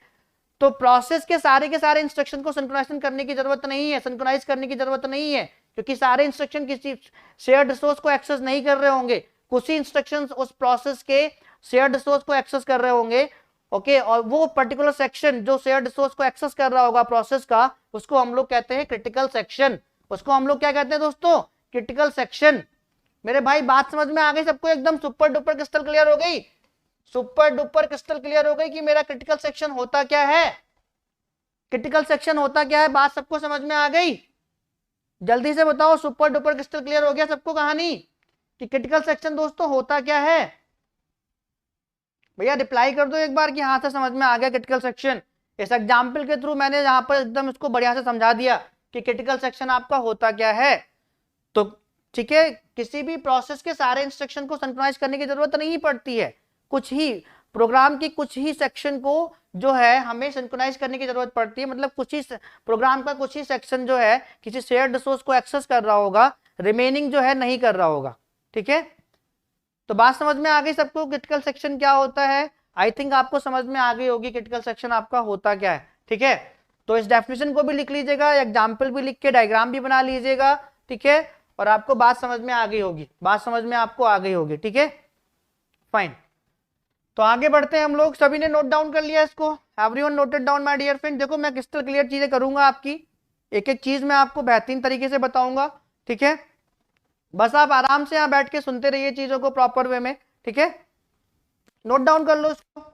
तो process के सारे इंस्ट्रक्शन को सिंक्रोनाइज करने की जरूरत नहीं है, सिंक्रोनाइज करने की जरूरत नहीं है, क्योंकि सारे इंस्ट्रक्शन किसी शेयर्ड रिसोर्स को एक्सेस नहीं कर रहे होंगे। कुछ ही इंस्ट्रक्शंस उस प्रोसेस के शेयर्ड रिसोर्स को एक्सेस कर रहे होंगे। ओके, और वो पर्टिकुलर सेक्शन जो शेयर्ड रिसोर्स को एक्सेस कर रहा होगा प्रोसेस का, उसको हम लोग कहते हैं क्रिटिकल सेक्शन। उसको हम लोग क्या कहते हैं दोस्तों? Critical section. मेरे भाई बात समझ में आ गई सबको? एकदम सुपर डुपर क्रिस्टल क्लियर हो गई? सुपर डुपर क्रिस्टल क्लियर हो गई कि मेरा क्रिटिकल सेक्शन होता क्या है? क्रिटिकल सेक्शन होता क्या है? बात सबको समझ में आ गई? जल्दी से बताओ, सुपर डुपर क्रिस्टल क्लियर हो गया सबको कहानी कि क्रिटिकल सेक्शन दोस्तों होता क्या है? भैया रिप्लाई कर दो एक बार कि हाँ से समझ में आ गया क्रिटिकल सेक्शन। इस एग्जाम्पल के थ्रू मैंने यहाँ पर एकदम इसको बढ़िया से समझा दिया कि क्रिटिकल सेक्शन आपका होता क्या है। तो ठीक है, किसी भी प्रोसेस के सारे इंस्ट्रक्शन को सिंक्रोनाइज करने की जरूरत नहीं पड़ती है। कुछ ही प्रोग्राम की कुछ ही सेक्शन को जो है हमें सिंक्रोनाइज करने की जरूरत पड़ती है। मतलब कुछ ही प्रोग्राम का कुछ ही सेक्शन जो है किसी शेयर्ड रिसोर्स को एक्सेस कर रहा होगा, रिमेनिंग जो है नहीं कर रहा होगा। ठीक है, तो बात समझ में आ गई सबको क्रिटिकल सेक्शन क्या होता है? आई थिंक आपको समझ में आ गई होगी क्रिटिकल सेक्शन आपका होता क्या है। ठीक है, तो इस डेफिनेशन को भी लिख लीजिएगा, एग्जाम्पल भी लिख के डायग्राम भी बना लीजिएगा। ठीक है, और आपको बात समझ में आ गई होगी, बात समझ में आपको आ गई होगी। ठीक है, फाइन। तो आगे बढ़ते हैं हम लोग। सभी ने नोट डाउन कर लिया इसको? Everyone noted down my dear friend? देखो मैं क्रिस्टल क्लियर चीजें करूंगा आपकी, एक एक चीज मैं आपको बेहतरीन तरीके से बताऊंगा। ठीक है, बस आप आराम से यहां बैठ के सुनते रहिए चीजों को प्रॉपर वे में। ठीक है, नोट डाउन कर लो इसको।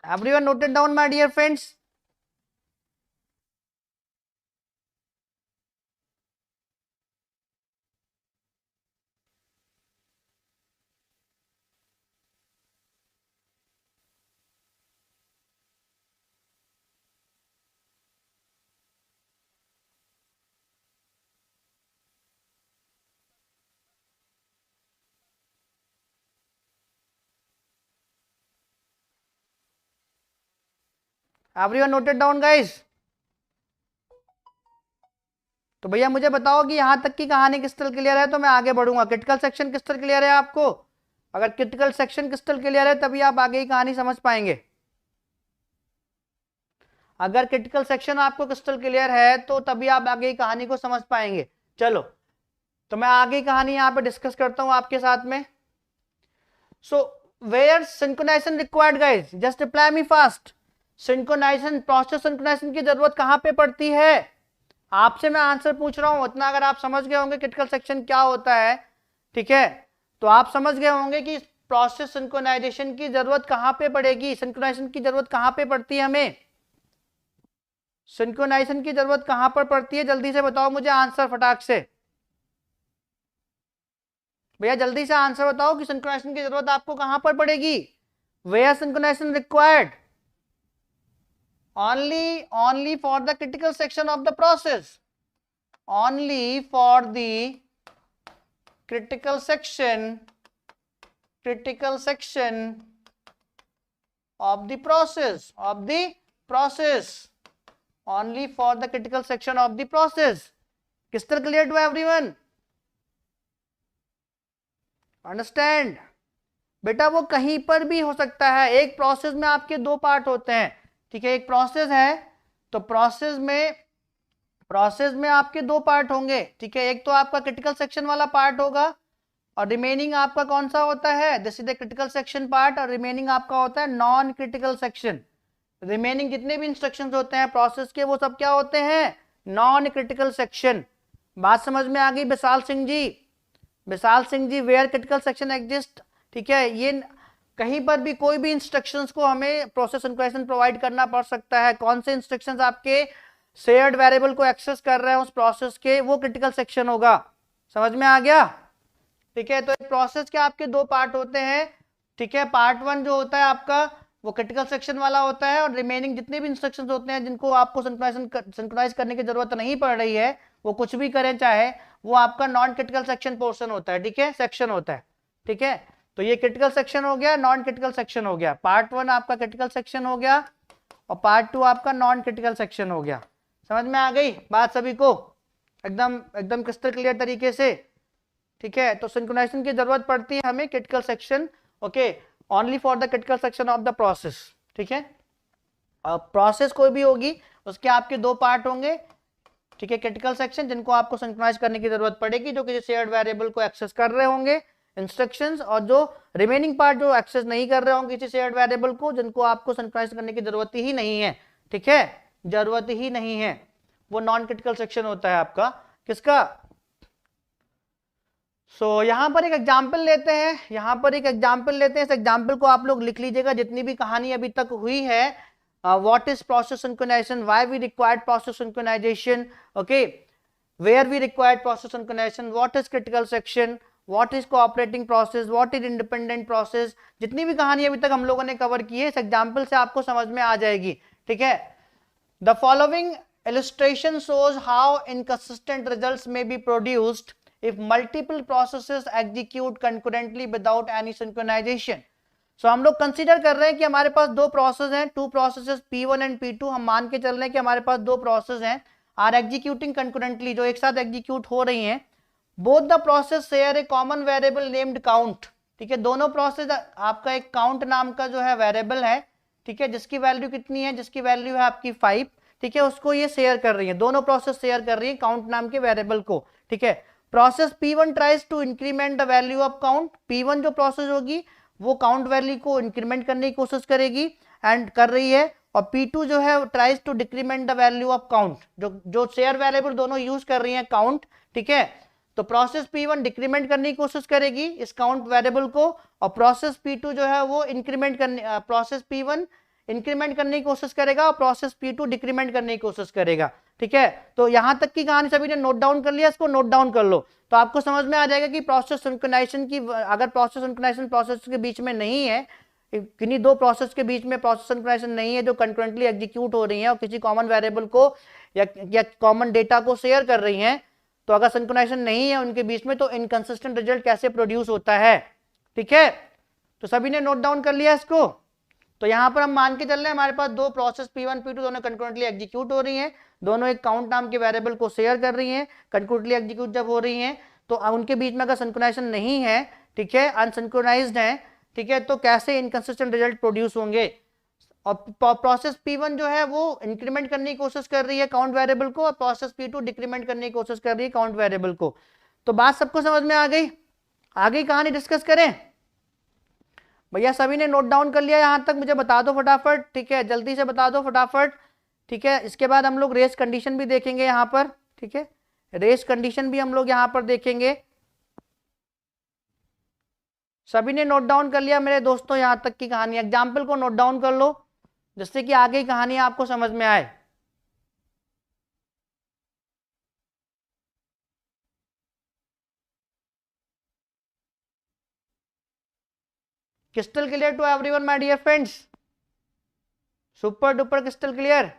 Everyone noted down my dear friends? Everyone noted down guys? तो भैया मुझे बताओ कि यहां तक की कहानी क्रिस्टल क्लियर है तो मैं आगे बढ़ूंगा। क्रिटिकल सेक्शन क्रिस्टल क्लियर है आपको? अगर क्रिटिकल सेक्शन क्रिस्टल क्लियर है तभी आप आगे की कहानी समझ पाएंगे। अगर क्रिटिकल सेक्शन आपको क्रिस्टल क्लियर है तो तभी आप आगे की कहानी को समझ पाएंगे। चलो तो मैं आगे की कहानी यहां पे डिस्कस करता हूं आपके साथ में। So where synchronization required guys? Just reply me fast. Synchronization, process synchronization की जरूरत कहां पे पड़ती है? आपसे मैं आंसर पूछ रहा हूं, उतना अगर आप समझ गए होंगे क्रिटिकल सेक्शन क्या होता है, ठीक है, तो आप समझ गए होंगे कि प्रोसेस सिंक्रोनाइजेशन की जरूरत कहां पे पड़ेगी, सिंक्रोनाइजेशन की जरूरत कहां पे पड़ती है हमें, सिंक्रोनाइजेशन की जरूरत कहां पर पड़ती है? जल्दी से बताओ मुझे आंसर फटाक से। भैया जल्दी से आंसर बताओ कि सिंक्रोनाइजेशन की जरूरत आपको कहां पर पड़ेगी? Where synchronization required? only for the critical section of the process, only for the critical section of the process, only for the critical section of the process. Crystal clear to everyone? Understand? बेटा वो कहीं पर भी हो सकता है। एक process में आपके दो पार्ट होते हैं, ठीक है, एक प्रोसेस है तो प्रोसेस में आपके दो पार्ट होंगे, ठीक है, एक तो आपका क्रिटिकल सेक्शन वाला पार्ट होगा और रिमेनिंग आपका कौन सा होता है? This is the critical section part और रिमेनिंग आपका होता है नॉन क्रिटिकल सेक्शन। रिमेनिंग जितने भी इंस्ट्रक्शंस होते हैं प्रोसेस के वो सब क्या होते हैं? Non critical section. बात समझ में आ गई विशाल सिंह जी? विशाल सिंह जी, वेयर क्रिटिकल सेक्शन एग्जिस्ट, ठीक है, ये कहीं पर भी कोई भी इंस्ट्रक्शंस को हमें प्रोसेस सिंक्रोनाइजेशन प्रोवाइड करना पड़ सकता है। कौन से इंस्ट्रक्शंस आपके शेयर्ड वेरिएबल को एक्सेस कर रहे हैं उस प्रोसेस के, वो क्रिटिकल सेक्शन होगा। समझ में आ गया? ठीक है, तो एक प्रोसेस के आपके दो पार्ट होते हैं, ठीक है, पार्ट वन जो होता है आपका वो क्रिटिकल सेक्शन वाला होता है और रिमेनिंग जितने भी इंस्ट्रक्शंस होते हैं जिनको आपको सिंक्रोनाइज करने की जरूरत नहीं पड़ रही है, वो कुछ भी करें चाहे, वो आपका नॉन क्रिटिकल सेक्शन पोर्शन होता है, ठीक है, सेक्शन होता है, ठीक है। तो ये क्रिटिकल सेक्शन हो गया, नॉन क्रिटिकल सेक्शन हो गया। पार्ट वन आपका क्रिटिकल सेक्शन हो गया और पार्ट टू आपका नॉन क्रिटिकल सेक्शन हो गया। समझ में आ गई बात सभी को? एकदम क्रिस्टल क्लियर तरीके से, ठीक है। तो सिंक्रोनाइजेशन की जरूरत पड़ती है हमें critical section, okay, only for the critical section of the process, ठीक है। प्रोसेस कोई भी होगी उसके आपके दो पार्ट होंगे, ठीक है, क्रिटिकल सेक्शन जिनको आपको सिंक्रोनाइज करने की जरूरत पड़ेगी, जो किसी शेयर्ड वेरिएबल को एक्सेस कर रहे होंगे इंस्ट्रक्शंस, और जो रिमेनिंग पार्ट जो एक्सेस नहीं कर रहे होंगे किसी शेयर्ड वेरिएबल को, जिनको आपको सिंक्रोनाइज करने की जरूरत ही नहीं है, ठीक है, जरूरत ही नहीं है, वो नॉन क्रिटिकल सेक्शन होता है आपका। किसका? यहां पर एक एग्जाम्पल लेते हैं, इस एग्जाम्पल को आप लोग लिख लीजिएगा जितनी भी कहानी अभी तक हुई है। What is process synchronization, why we required process synchronization, okay, where we required process synchronization, what is critical section, what is cooperating process, what is independent process, जितनी भी कहानी अभी तक हम लोगों ने कवर की है इस एग्जाम्पल से आपको समझ में आ जाएगी, ठीक है। The following illustration shows how inconsistent results may be produced if multiple processes execute concurrently without any synchronization. So हम लोग कंसीडर कर रहे हैं कि हमारे पास दो प्रोसेस हैं, to processes P1 and P2, हम मान के चल रहे हैं कि हमारे पास दो प्रोसेस हैं, आर एग्जीक्यूटिंग कंकरेंटली, जो एक साथ एग्जीक्यूट हो रही हैं। Both the process share A common variable named count, ठीक है, दोनों प्रोसेस आपका एक काउंट नाम का जो है वेरिएबल है, ठीक है, जिसकी वैल्यू कितनी है, जिसकी वैल्यू है आपकी 5, ठीक है, उसको ये शेयर कर रही है, दोनों प्रोसेस शेयर कर रही है काउंट नाम के वेरिएबल को, ठीक है। Process P1 tries to increment the value of count, P1 जो प्रोसेस होगी वो काउंट वैल्यू को इंक्रीमेंट करने की कोशिश करेगी एंड कर रही है, और P2 जो है tries to decrement the value of count, जो शेयर वेरिएबल दोनों यूज कर रही है काउंट, ठीक है। तो प्रोसेस P1 डिक्रीमेंट करने की कोशिश करेगी इस काउंट वेरिएबल को, और प्रोसेस P2 जो है वो इंक्रीमेंट करने, प्रोसेस P1 इंक्रीमेंट करने की कोशिश करेगा और प्रोसेस P2 डिक्रीमेंट करने की कोशिश करेगा, ठीक है। तो यहां तक की कहानी सभी ने नोट डाउन कर लिया, इसको नोट डाउन कर लो तो आपको समझ में आ जाएगा कि प्रोसेस सिंक्रोनाइजेशन की, अगर प्रोसेस सिंक्रोनाइजेशन प्रोसेस के बीच में नहीं है, किन्हीं दो प्रोसेस के बीच में प्रोसेस सिंक्रोनाइजेशन नहीं है जो कंकरेंटली एग्जीक्यूट हो रही है और किसी कॉमन वेरिएबल को या कॉमन डेटा को शेयर कर रही हैं, तो अगर सिंक्रोनाइजेशन नहीं है उनके बीच में तो इनकंसिस्टेंट रिजल्ट कैसे प्रोड्यूस होता है, ठीक है। तो सभी ने नोट डाउन कर लिया इसको? तो यहाँ पर हम मान के चल रहे हैं हमारे पास दो प्रोसेस P1 P2 दोनों कंकरेंटली एग्जीक्यूट हो रही हैं, दोनों एक काउंट नाम के वेरिएबल को शेयर कर रही हैं, कंकरेंटली एग्जीक्यूट जब हो रही हैं तो उनके बीच में अगर सिंक्रोनाइजेशन नहीं है, ठीक है, अनसिंक्रोनाइज्ड है, ठीक है, तो कैसे इनकंसिस्टेंट रिजल्ट प्रोड्यूस होंगे। और प्रोसेस P1 जो है वो इंक्रीमेंट करने की कोशिश कर रही है काउंट वेरिएबल को, और प्रोसेस P2 डिक्रीमेंट करने की कोशिश कर रही है काउंट वेरिएबल को। तो बात सबको समझ में आ गई, आगे कहानी डिस्कस करें। भैया सभी ने नोट डाउन कर लिया यहां तक, मुझे बता दो फटाफट, ठीक है, जल्दी से बता दो फटाफट, ठीक है। इसके बाद हम लोग रेस कंडीशन भी देखेंगे यहां पर, ठीक है, रेस कंडीशन भी हम लोग यहां पर देखेंगे। सभी ने नोट डाउन कर लिया मेरे दोस्तों यहां तक की कहानी, एग्जाम्पल को नोट डाउन कर लो जिससे कि आगे की कहानी आपको समझ में आए। Crystal clear to everyone my dear friends, super duper crystal clear.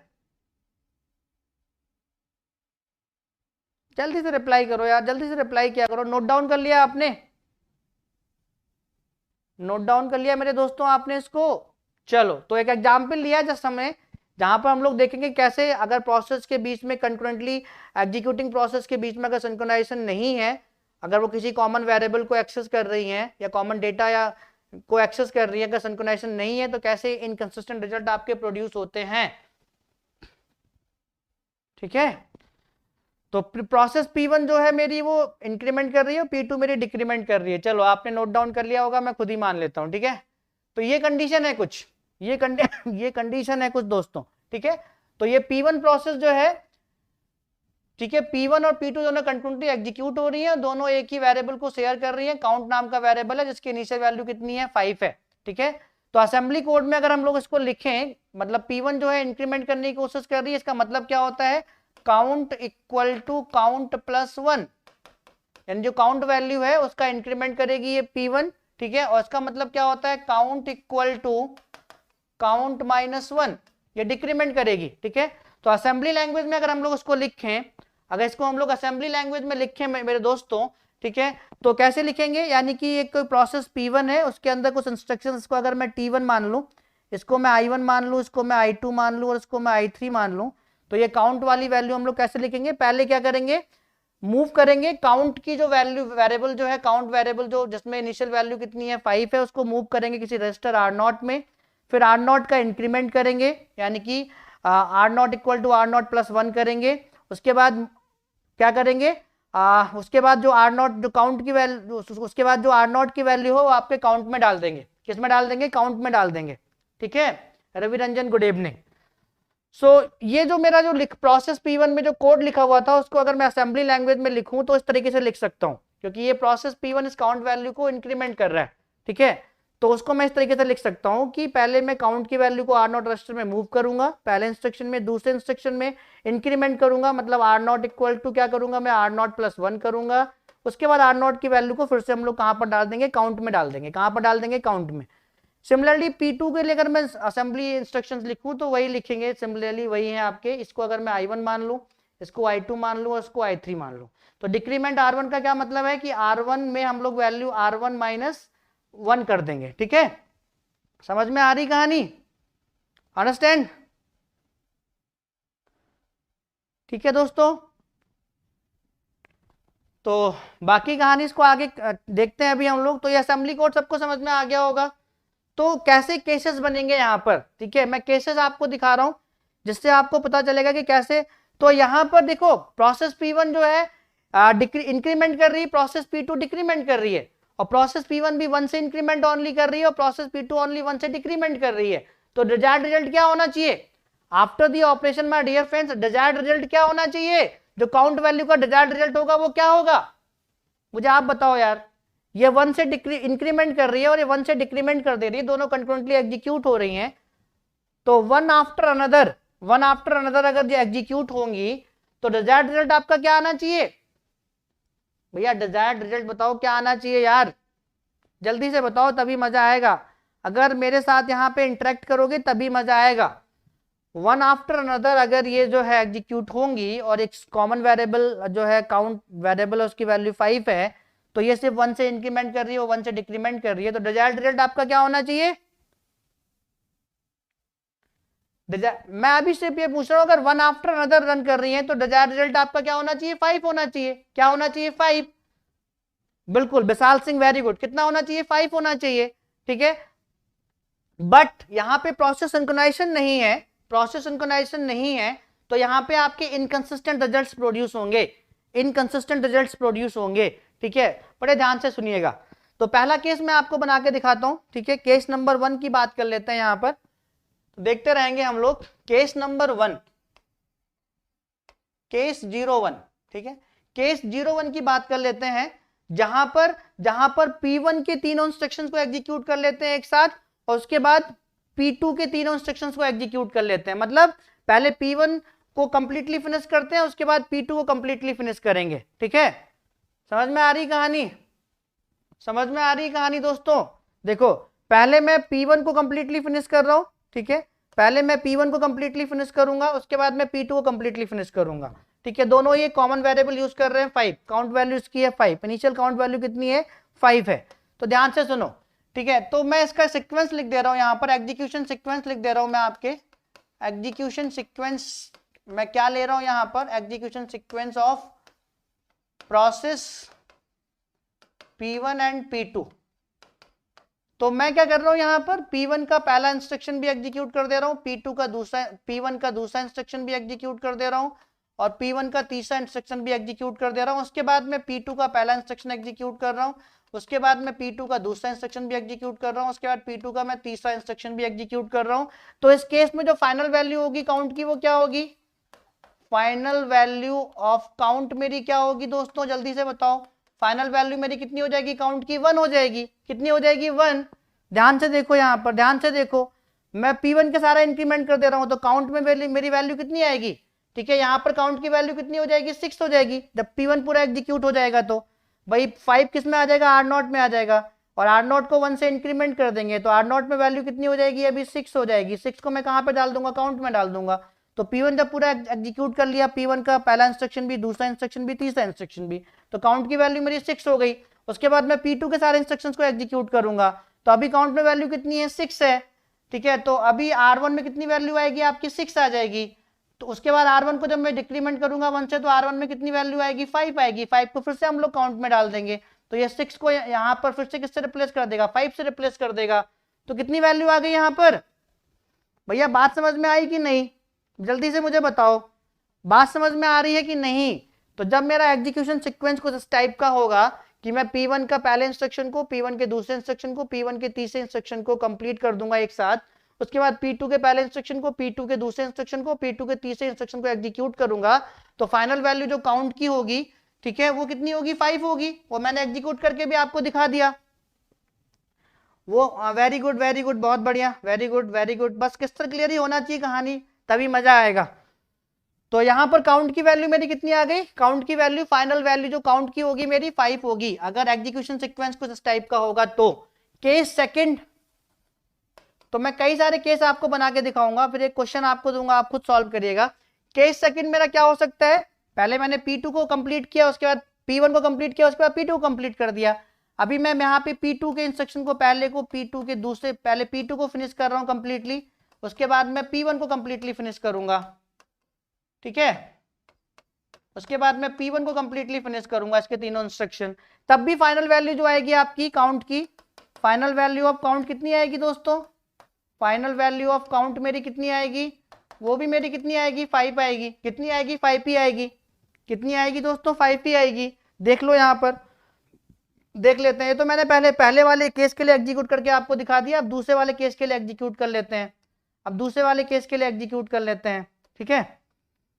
जल्दी से रिप्लाई करो यार, जल्दी से रिप्लाई किया करो। नोट डाउन कर लिया आपने, नोट डाउन कर लिया मेरे दोस्तों आपने इसको। चलो तो एक एग्जाम्पल लिया जस्ट हमने, जहां पर हम लोग देखेंगे कैसे अगर प्रोसेस के बीच में कंकरेंटली एग्जीक्यूटिंग प्रोसेस के बीच में अगर सिंक्रोनाइजेशन नहीं है, अगर वो किसी कॉमन वेरिएबल को एक्सेस कर रही हैं या कॉमन डेटा या को एक्सेस कर रही है, अगर सिंक्रोनाइजेशन नहीं है तो कैसे इनकंसिस्टेंट रिजल्ट आपके प्रोड्यूस होते हैं, ठीक है। तो प्रोसेस P1 जो है मेरी वो इंक्रीमेंट कर रही है, P2 मेरी डिक्रीमेंट कर रही है। चलो आपने नोट डाउन कर लिया होगा, मैं खुद ही मान लेता हूं, ठीक है। तो ये कंडीशन है कुछ, ये कंडीशन है कुछ दोस्तों, ठीक है। तो ये P1 प्रोसेस जो है, ठीक है, P1 और P2 दोनों कंटिन्यूसली एग्जीक्यूट हो रही है, दोनों एक ही वेरिएबल को शेयर कर रही है, काउंट नाम का वेरिएबल है जिसकी इनिशियल वैल्यू कितनी है 5 है, ठीक है। तो असेंबली कोड में अगर हम लोग इसको लिखें, मतलब P1 जो है इंक्रीमेंट करने की कोशिश कर रही है, इसका मतलब क्या होता है, count equal to count plus 1, यानी जो काउंट वैल्यू है उसका इंक्रीमेंट करेगी ये P1, ठीक है। और इसका मतलब क्या होता है, count equal to count minus 1, ये डिक्रीमेंट करेगी, ठीक है। तो असेंबली लैंग्वेज में अगर हम लोग इसको लिखें, अगर इसको हम लोग असेंबली लैंग्वेज में लिखें मेरे दोस्तों, ठीक है, तो कैसे लिखेंगे, यानी कि एक प्रोसेस P1 है, उसके अंदर कुछ इंस्ट्रक्शंस को अगर मैं T1 मान लूं, इसको मैं I1 मान लूं, इसको मैं I2 मान लूं और इसको मैं I3 मान लूं, तो ये काउंट वाली वैल्यू हम लोग कैसे लिखेंगे, पहले क्या करेंगे, मूव करेंगे काउंट की जो वैल्यू वेरिएबल जो है, काउंट वेरिएबल जो जिसमें इनिशियल वैल्यू कितनी है 5 है, उसको मूव करेंगे किसी रजिस्टर R0 में, फिर R0 का इंक्रीमेंट करेंगे, यानी कि R0 equal to R0 plus 1 करेंगे। उसके बाद क्या करेंगे, उसके बाद जो R0 जो काउंट की वैल्यू, उसके बाद जो R0 की वैल्यू हो वो आपके काउंट में डाल देंगे, किस में डाल देंगे, काउंट में डाल देंगे, ठीक है। Ravi Ranjan good evening. So ये जो मेरा जो प्रोसेस P1 में जो कोड लिखा हुआ था उसको अगर मैं असेंबली लैंग्वेज में लिखूं तो इस तरीके से लिख सकता हूं, क्योंकि ये प्रोसेस P1 इस काउंट वैल्यू को इंक्रीमेंट कर रहा है, ठीक है। तो उसको मैं इस तरीके से लिख सकता हूं कि पहले मैं काउंट की वैल्यू को R0 रजिस्टर में मूव करूंगा पहले इंस्ट्रक्शन में, दूसरे इंस्ट्रक्शन में इंक्रीमेंट करूंगा, मतलब R0 इक्वल टू क्या करूंगा मैं, R0 प्लस 1 करूंगा। उसके बाद R0 की वैल्यू को फिर से हम लोग कहां पर डाल देंगे, काउंट में डाल देंगे, कहां पर डाल देंगे, काउंट में। सिमिलरली P2 के लिए अगर मैं असेंबली इंस्ट्रक्शंस लिखूं तो वही लिखेंगे, सिमिलरली वही है आपके, इसको अगर मैं I1 मान लूं, इसको I2 मान लूं और इसको I3 मान लूं, तो डिक्रीमेंट R1 का क्या मतलब है कि R1 में हम लोग वैल्यू R1 माइनस 1 कर देंगे, ठीक है। समझ में आ रही कहानी, अंडरस्टैंड, ठीक है दोस्तों। तो बाकी कहानी इसको आगे देखते हैं अभी हम लोग। तो ये असेंबली कोड सबको समझ में आ गया होगा। तो कैसे केसेस बनेंगे यहाँ पर, ठीक है, मैं केसेस आपको दिखा रहा हूं जिससे आपको पता चलेगा कि कैसे। तो यहाँ पर देखो प्रोसेस P1 जो है इंक्रीमेंट कर रही है, प्रोसेस P2 डिक्रीमेंट कर रही है, और प्रोसेस P1 भी 1 से इंक्रीमेंट ओनली कर रही है और प्रोसेस P2 ओनली 1 से डिक्रीमेंट कर रही है। तो डिजायर्ड रिजल्ट क्या होना चाहिए after the operation my dear friends, desired result क्या होना चाहिए, जो काउंट वैल्यू का डिजायर्ड रिजल्ट होगा वो क्या होगा, मुझे आप बताओ यार। ये 1 से इंक्रीमेंट कर रही है और ये 1 से डिक्रीमेंट कर दे रही है, दोनों कंटिन्यूसली एग्जीक्यूट हो रही हैं। तो वन आफ्टर अनदर अगर ये एग्जीक्यूट होंगी तो डिजायर्ड रिजल्ट आपका क्या आना चाहिए भैया, डिजायर्ड रिजल्ट बताओ क्या आना चाहिए यार, जल्दी से बताओ तभी मजा आएगा। अगर मेरे साथ यहाँ पे इंटरेक्ट करोगे तभी मजा आएगा। वन आफ्टर अनदर अगर ये जो है एग्जीक्यूट होंगी और एक कॉमन वेरिएबल जो है काउंट वेरिएबल है उसकी वैल्यू 5 है, तो ये सिर्फ 1 से इंक्रीमेंट कर रही है, 1 से डिक्रीमेंट कर रही है, तो डिजायर्ड रिजल्ट आपका क्या होना चाहिए, मैं अभी सिर्फ ये पूछ रहा हूं, अगर वन आफ्टर अनदर रन कर रही है तो डिजायर्ड रिजल्ट आपका क्या होना चाहिए? 5 होना चाहिए। क्या होना चाहिए? 5। बिल्कुल विशाल सिंह, वेरी गुड। कितना होना चाहिए? 5 होना चाहिए। ठीक है, बट यहां पे प्रोसेस सिंक्रोनाइजेशन नहीं है, प्रोसेस सिंक्रोनाइजेशन नहीं है, तो यहां पे आपके इनकंसिस्टेंट रिजल्ट्स प्रोड्यूस होंगे, इनकंसिस्टेंट रिजल्ट्स प्रोड्यूस होंगे। ठीक है, बड़े ध्यान से सुनिएगा। तो पहला केस मैं आपको बना के दिखाता हूं। ठीक है, केस नंबर 1 की बात कर लेते हैं। यहां पर तो देखते रहेंगे हम लोग। Case number 1, case 01। ठीक है, केस 01 की बात कर लेते हैं, जहां पर P1 के तीनों इंस्ट्रक्शंस को एग्जीक्यूट कर लेते हैं एक साथ, और उसके बाद P2 के तीनों इंस्ट्रक्शंस को एग्जीक्यूट कर लेते हैं। मतलब पहले P1 को कंप्लीटली फिनिश करते हैं, उसके बाद P2 को कंप्लीटली फिनिश करेंगे। ठीक है, समझ में आ रही कहानी? समझ में आ रही कहानी दोस्तों? देखो, पहले मैं P1 को कंप्लीटली फिनिश कर रहा हूं। ठीक है, पहले मैं P1 को कंप्लीटली फिनिश करूंगा, उसके बाद मैं P2 को कंप्लीटली फिनिश करूंगा। ठीक है, दोनों ये कॉमन वेरिएबल यूज कर रहे हैं 5। काउंट वैल्यू इसकी है 5, इनिशियल काउंट वैल्यू कितनी है? 5 है। तो ध्यान से सुनो। ठीक है, तो मैं इसका सीक्वेंस लिख दे रहा हूं, यहां पर एग्जीक्यूशन सीक्वेंस लिख दे रहा हूं मैं आपके। एग्जीक्यूशन सीक्वेंस मैं क्या ले रहा हूं यहां पर? Execution sequence of process P1 and P2। तो मैं क्या कर रहा हूं यहां पर? P1 का पहला इंस्ट्रक्शन भी एग्जीक्यूट कर दे रहा हूं, P1 का दूसरा इंस्ट्रक्शन भी एग्जीक्यूट कर दे रहा हूं, और P1 का तीसरा इंस्ट्रक्शन भी एग्जीक्यूट कर दे रहा हूं। उसके बाद मैं P2 का पहला इंस्ट्रक्शन एग्जीक्यूट कर रहा हूं, उसके बाद मैं P2 का दूसरा इंस्ट्रक्शन भी एग्जीक्यूट कर रहा हूं, उसके बाद P2 का मैं तीसरा इंस्ट्रक्शन भी एग्जीक्यूट कर रहा हूं। तो इस केस में जो फाइनल वैल्यू होगी काउंट की, वो क्या होगी? फाइनल वैल्यू ऑफ काउंट मेरी क्या होगी दोस्तों? जल्दी से बताओ। फाइनल वैल्यू मेरी कितनी हो जाएगी काउंट की? 1 हो जाएगी। कितनी हो जाएगी? 1। ध्यान से देखो, यहां पर ध्यान से देखो, मैं P1 के सारा इंक्रीमेंट कर दे रहा हूं, तो काउंट में मेरी वैल्यू कितनी आएगी? ठीक है, यहां पर काउंट की वैल्यू कितनी हो जाएगी? 6 हो जाएगी। जब P1 पूरा एग्जीक्यूट हो जाएगा तो भाई 5 किस में आ जाएगा? R0 में आ जाएगा, और R0 को 1 से इंक्रीमेंट कर देंगे तो R0 में वैल्यू कितनी हो जाएगी? अभी 6 हो जाएगी। 6 को मैं कहां पे डाल दूंगा? काउंट में डाल दूंगा। तो P1 जब पूरा एग्जीक्यूट कर लिया, P1 का पहला इंस्ट्रक्शन भी, दूसरा इंस्ट्रक्शन भी, तीसरा इंस्ट्रक्शन भी, तो काउंट की वैल्यू मेरी 6 हो गई। उसके बाद मैं P2 के सारे इंस्ट्रक्शंस को एग्जीक्यूट करूंगा, तो अभी काउंट में वैल्यू कितनी है? 6 है। ठीक है, तो अभी R1 में कितनी वैल्यू आएगी आपकी? 6 आ जाएगी। तो उसके बाद R1 को जब मैं डिक्रीमेंट करूंगा 1 से, तो R1 में कितनी वैल्यू आएगी? 5 आएगी। 5 को फिर से हम लोग काउंट में डाल देंगे, तो ये 6 को यहाँ पर फिर से किससे रिप्लेस कर देगा? 5 से रिप्लेस कर देगा। तो कितनी वैल्यू आ गई यहाँ पर? भैया बात समझ में आई कि नहीं? जल्दी से मुझे बताओ, बात समझ में आ रही है कि नहीं? तो जब मेरा एग्जीक्यूशन सीक्वेंस कुछ इस टाइप का होगा कि मैं P1 का पहले इंस्ट्रक्शन को, P1 के दूसरे इंस्ट्रक्शन को, P1 के तीसरे इंस्ट्रक्शन को कंप्लीट कर दूंगा एक साथ, उसके बाद P2 के पहले इंस्ट्रक्शन को, P2 के दूसरे इंस्ट्रक्शन को, P2 के तीसरे इंस्ट्रक्शन को एग्जीक्यूट करूंगा, तो फाइनल वैल्यू जो काउंट की होगी, ठीक है, वो कितनी होगी? 5 होगी। वो मैंने एग्जीक्यूट करके भी आपको दिखा दिया। वो वेरी गुड, वेरी गुड, बहुत बढ़िया, वेरी गुड, वेरी गुड। बस क्रिस्टल क्लियर ही होना चाहिए कहानी, तभी मजा आएगा। तो यहां पर काउंट की वैल्यू मेरी कितनी आ गई? काउंट की वैल्यू, फाइनल वैल्यू जो काउंट की होगी मेरी 5 होगी, अगर एग्जीक्यूशन सीक्वेंस कुछ इस टाइप का होगा तो। केस सेकंड, तो मैं कई सारे केस आपको बना के दिखाऊंगा, फिर एक क्वेश्चन आपको दूंगा, आप खुद सॉल्व करिएगा। केस सेकंड मेरा क्या हो सकता है? पहले मैंने P2 को कंप्लीट किया, उसके बाद P1 को कंप्लीट किया, उसके बाद P2 को कंप्लीट कर दिया। अभी मैं यहाँ पे P2 के इंस्ट्रक्शन को P2 के दूसरे, पहले P2 को फिनिश कर रहा हूँ कंप्लीटली, उसके बाद मैं P1 को कंप्लीटली फिनिश करूंगा। ठीक है, उसके बाद मैं P1 को कंप्लीटली फिनिश करूंगा, इसके तीनों इंस्ट्रक्शन। तब भी फाइनल वैल्यू जो आएगी आपकी काउंट की, फाइनल वैल्यू ऑफ काउंट कितनी आएगी दोस्तों? फाइनल वैल्यू ऑफ काउंट मेरी कितनी आएगी? वो भी मेरी कितनी आएगी? 5 आएगी। कितनी आएगी? 5 ही आएगी। कितनी आएगी दोस्तों? 5 ही आएगी। देख लो यहां पर, देख लेते हैं। ये तो मैंने पहले वाले केस के लिए एग्जीक्यूट करके आपको दिखा दिया, अब दूसरे वाले केस के लिए एग्जीक्यूट कर लेते हैं। अब दूसरे वाले केस के लिए एग्जीक्यूट कर लेते हैं। ठीक है,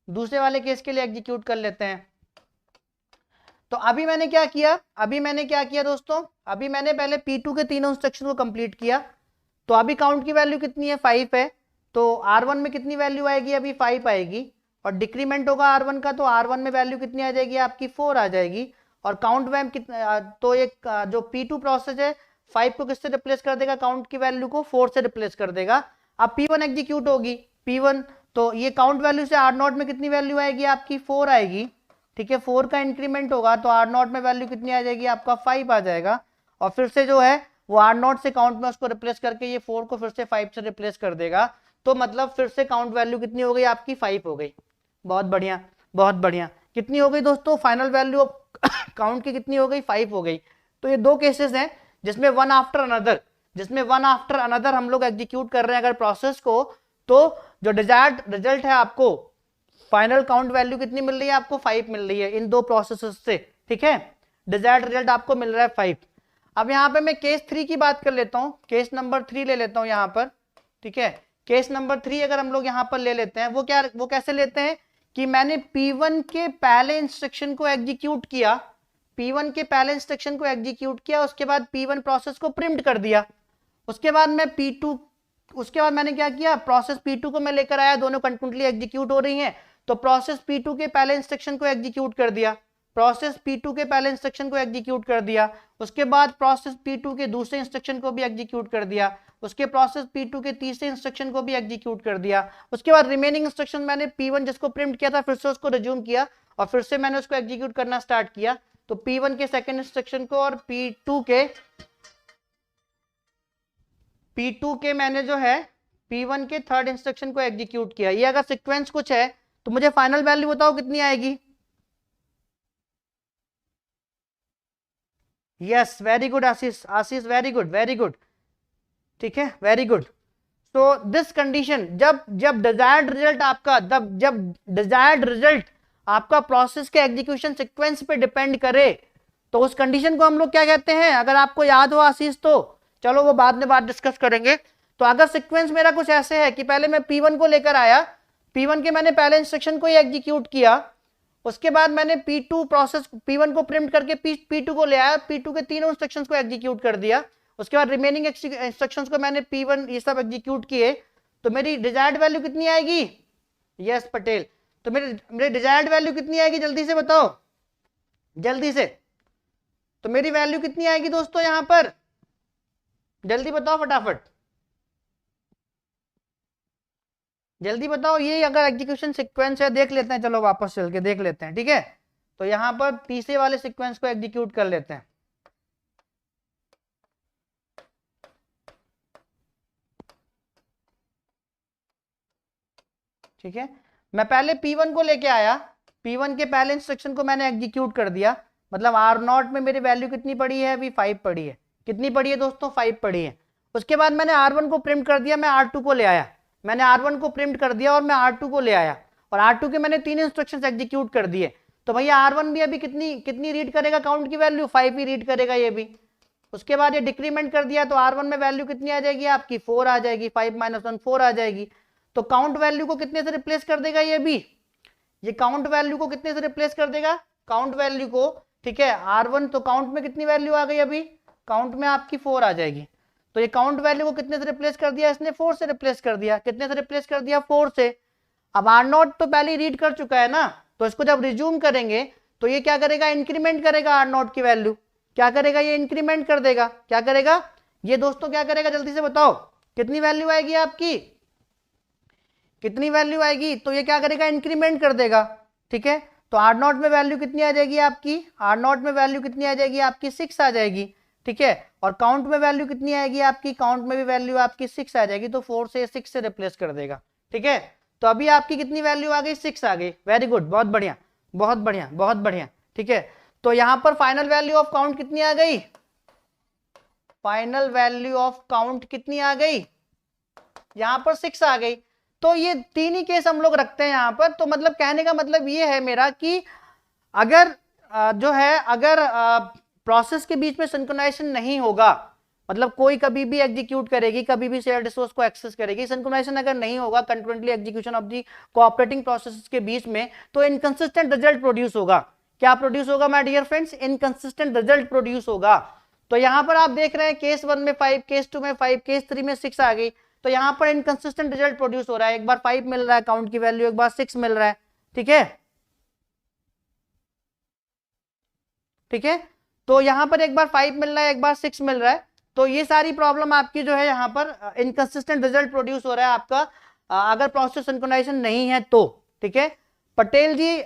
दूसरे वाले केस के लिए एग्जीक्यूट कर लेते हैं। तो अभी मैंने क्या किया दोस्तों? अभी मैंने पहले P2 के तीनों इंस्ट्रक्शन को कंप्लीट किया, तो अभी काउंट की वैल्यू कितनी है? 5 है। तो R1 में कितनी वैल्यू आएगी? अभी 5 आएगी, और डिक्रीमेंट होगा R1 का, तो R1 में वैल्यू कितनी आ जाएगी आपकी? 4 आ जाएगी। और काउंट वैम कितना, तो एक जो P2 प्रोसेस है 5 को किससे रिप्लेस कर देगा? काउंट की वैल्यू को 4 से रिप्लेस कर देगा। अब P1 एग्जीक्यूट होगी, P1, तो ये काउंट वैल्यू से R0 में कितनी वैल्यू आएगी आपकी? 4 आएगी। ठीक है, 4 का इंक्रीमेंट होगा, तो R0 में वैल्यू कितनी आ जाएगी? आपका 5 आ जाएगा। और फिर से जो है वो R0 से काउंट में उसको रिप्लेस करके ये 4 को फिर से 5 से रिप्लेस कर देगा। तो मतलब फिर से काउंट वैल्यू कितनी हो गई आपकी 5 हो गई। बहुत बढ़िया, बहुत बढ़िया। कितनी हो गई दोस्तों फाइनल वैल्यू ऑफ काउंट की, कितनी हो गई 5 हो गई। तो ये दो केसेस हैं जिसमें वन आफ्टर अनदर हम लोग एग्जीक्यूट कर रहे हैं अगर प्रोसेस को, तो जो डिजायर्ड रिजल्ट है आपको फाइनल काउंट वैल्यू कितनी मिल रही है आपको 5 मिल रही है इन दो प्रोसेसेस से, ठीक है। डिजायर्ड रिजल्ट आपको मिल रहा है 5। अब यहाँ पे मैं केस 3 की बात कर लेता हूँ, केस नंबर 3 ले लेता हूँ यहाँ पर, ठीक है। केस नंबर 3 अगर हम लोग यहाँ पर ले लेते हैं, वो कैसे लेते हैं कि मैंने P1 के पहले इंस्ट्रक्शन को एग्जीक्यूट किया, उसके बाद P1 प्रोसेस को प्रिंट कर दिया, उसके बाद मैंने क्या किया, प्रोसेस P2 को मैं लेकर आया, दोनों कंटिन्यूअसली एग्जीक्यूट हो रही हैं, तो प्रोसेस P2 के पहले इंस्ट्रक्शन को एग्जीक्यूट कर दिया, उसके बाद प्रोसेस P2 के दूसरे इंस्ट्रक्शन को भी एग्जीक्यूट कर दिया, उसके प्रोसेस P2 के तीसरे इंस्ट्रक्शन को भी एग्जीक्यूट कर दिया, उसके बाद रिमेनिंग इंस्ट्रक्शन मैंने P1 जिसको प्रिंट किया था फिर से उसको रिज्यूम किया और फिर से मैंने उसको एग्जीक्यूट करना स्टार्ट किया। तो P1 के सेकंड इंस्ट्रक्शन को और P2 के मैंने जो है P1 के थर्ड इंस्ट्रक्शन को एग्जीक्यूट किया। ये अगर सीक्वेंस कुछ है तो मुझे फाइनल वैल्यू बताओ कितनी आएगी। यस, वेरी गुड आशीष, वेरी गुड, ठीक है, very good. So this condition, जब डिजायर्ड रिजल्ट आपका प्रोसेस के एग्जीक्यूशन सीक्वेंस पे डिपेंड करे तो उस कंडीशन को हम लोग क्या कहते हैं, अगर आपको याद हो आशीष तो चलो वो बाद में डिस्कस करेंगे। तो अगर सीक्वेंस मेरा कुछ ऐसे है कि पहले मैं P1 को लेकर आया, P1 के मैंने पहले इंस्ट्रक्शन को ही एग्जीक्यूट किया, उसके बाद मैंने P1 को प्रिंट करके P2 को ले आया, P2 के तीनों इंस्ट्रक्शंस को एग्जीक्यूट कर दिया, उसके बाद रिमेनिंग इंस्ट्रक्शंस को मैंने P1 ये सब एग्जीक्यूट किए, तो मेरी डिजायर्ड वैल्यू कितनी आएगी। यस पटेल, तो मेरी डिजायर्ड वैल्यू कितनी आएगी जल्दी से बताओ, जल्दी से। तो मेरी वैल्यू कितनी आएगी दोस्तों यहां पर, जल्दी बताओ फटाफट, जल्दी बताओ। ये अगर एग्जीक्यूशन सीक्वेंस है देख लेते हैं, चलो वापस चल के देख लेते हैं, ठीक है। तो यहां पर तीसरे वाले सीक्वेंस को एग्जीक्यूट कर लेते हैं, ठीक है। मैं पहले P1 को लेके आया, P1 के पहले इंस्ट्रक्शन को मैंने एग्जीक्यूट कर दिया, मतलब R0 में मेरी वैल्यू कितनी पड़ी है अभी 5 पड़ी है, कितनी पड़ी है दोस्तों 5 पड़ी है। उसके बाद मैंने R1 को प्रिंट कर दिया, मैं R2 को ले आया, मैंने R1 को प्रिंट कर दिया और मैं R2 को ले आया और R2 के मैंने 3 इंस्ट्रक्शंस एग्जीक्यूट कर दिए। तो भैया R1 भी अभी कितनी रीड करेगा काउंट की वैल्यू 5 ही रीड करेगा ये भी। उसके बाद ये डिक्रीमेंट कर दिया तो R1 में वैल्यू कितनी आ जाएगी आपकी 4 आ जाएगी, 5 - 1 4 आ जाएगी। तो काउंट वैल्यू को कितने से रिप्लेस कर देगा ये भी, ये काउंट वैल्यू को कितने से रिप्लेस कर देगा, काउंट वैल्यू को, ठीक है। R1 तो काउंट में कितनी वैल्यू आ गई अभी, काउंट में आपकी 4 आ जाएगी। तो ये काउंट वैल्यू को कितने से रिप्लेस कर दिया इसने, 4 से रिप्लेस कर दिया। कितने से रिप्लेस कर दिया, 4 से। अब R0 तो पहले रीड कर चुका है ना, तो इसको जब रिज्यूम करेंगे तो ये क्या करेगा, इंक्रीमेंट करेगा R0 की वैल्यू, क्या करेगा ये इंक्रीमेंट कर देगा, क्या करेगा ये दोस्तों, क्या करेगा जल्दी से बताओ, कितनी वैल्यू आएगी आपकी, कितनी वैल्यू आएगी, तो ये क्या करेगा इंक्रीमेंट कर देगा, ठीक है। तो R0 में वैल्यू कितनी आ जाएगी आपकी, R0 में वैल्यू कितनी आ जाएगी आपकी 6 आ जाएगी, ठीक है। और काउंट में वैल्यू कितनी आएगी आपकी, काउंट में भी वैल्यू आपकी 6 आ जाएगी, तो 4 से 6 से रिप्लेस कर देगा, ठीक है। तो अभी आपकी कितनी वैल्यू आ गई, 6 आ गई, वेरी गुड, बहुत बढ़िया, बहुत बढ़िया, बहुत बढ़िया, ठीक है। तो यहां पर फाइनल वैल्यू ऑफ काउंट कितनी आ गई, फाइनल वैल्यू ऑफ काउंट कितनी आ गई, यहां पर 6 आ गई। तो ये तीन ही केस हम लोग रखते हैं यहां पर। तो मतलब कहने का मतलब ये है मेरा कि अगर जो है अगर प्रोसेस के बीच में सिंक्रोनाइजेशन नहीं होगा, मतलब कोई कभी भी एग्जीक्यूट करेगी, कभी भी शेयर रिसोर्स को एक्सेस करेगी, सिंक्रोनाइजेशन अगर नहीं होगा concurrently execution of the cooperating processes के बीच में, तो इनकंसिस्टेंट रिजल्ट प्रोड्यूस होगा। क्या प्रोड्यूस होगा my dear friends, inconsistent result produce होगा। तो यहां पर आप देख रहे हैं केस 1 में 5, केस 2 में 5, केस 3 में 6 आ गई, तो यहां पर इनकंसिस्टेंट रिजल्ट प्रोड्यूस हो रहा है, एक बार 5 मिल रहा है काउंट की वैल्यू, एक बार 6 मिल रहा है, ठीक है, ठीक है। तो यहां पर एक बार 5 मिल रहा है, एक बार 6 मिल रहा है, तो ये सारी प्रॉब्लम आपकी जो है यहाँ पर इनकंसिस्टेंट रिजल्ट प्रोड्यूस हो रहा है आपका अगर प्रोसेस सिंक्रोनाइजेशन नहीं है तो, ठीक है। पटेल जी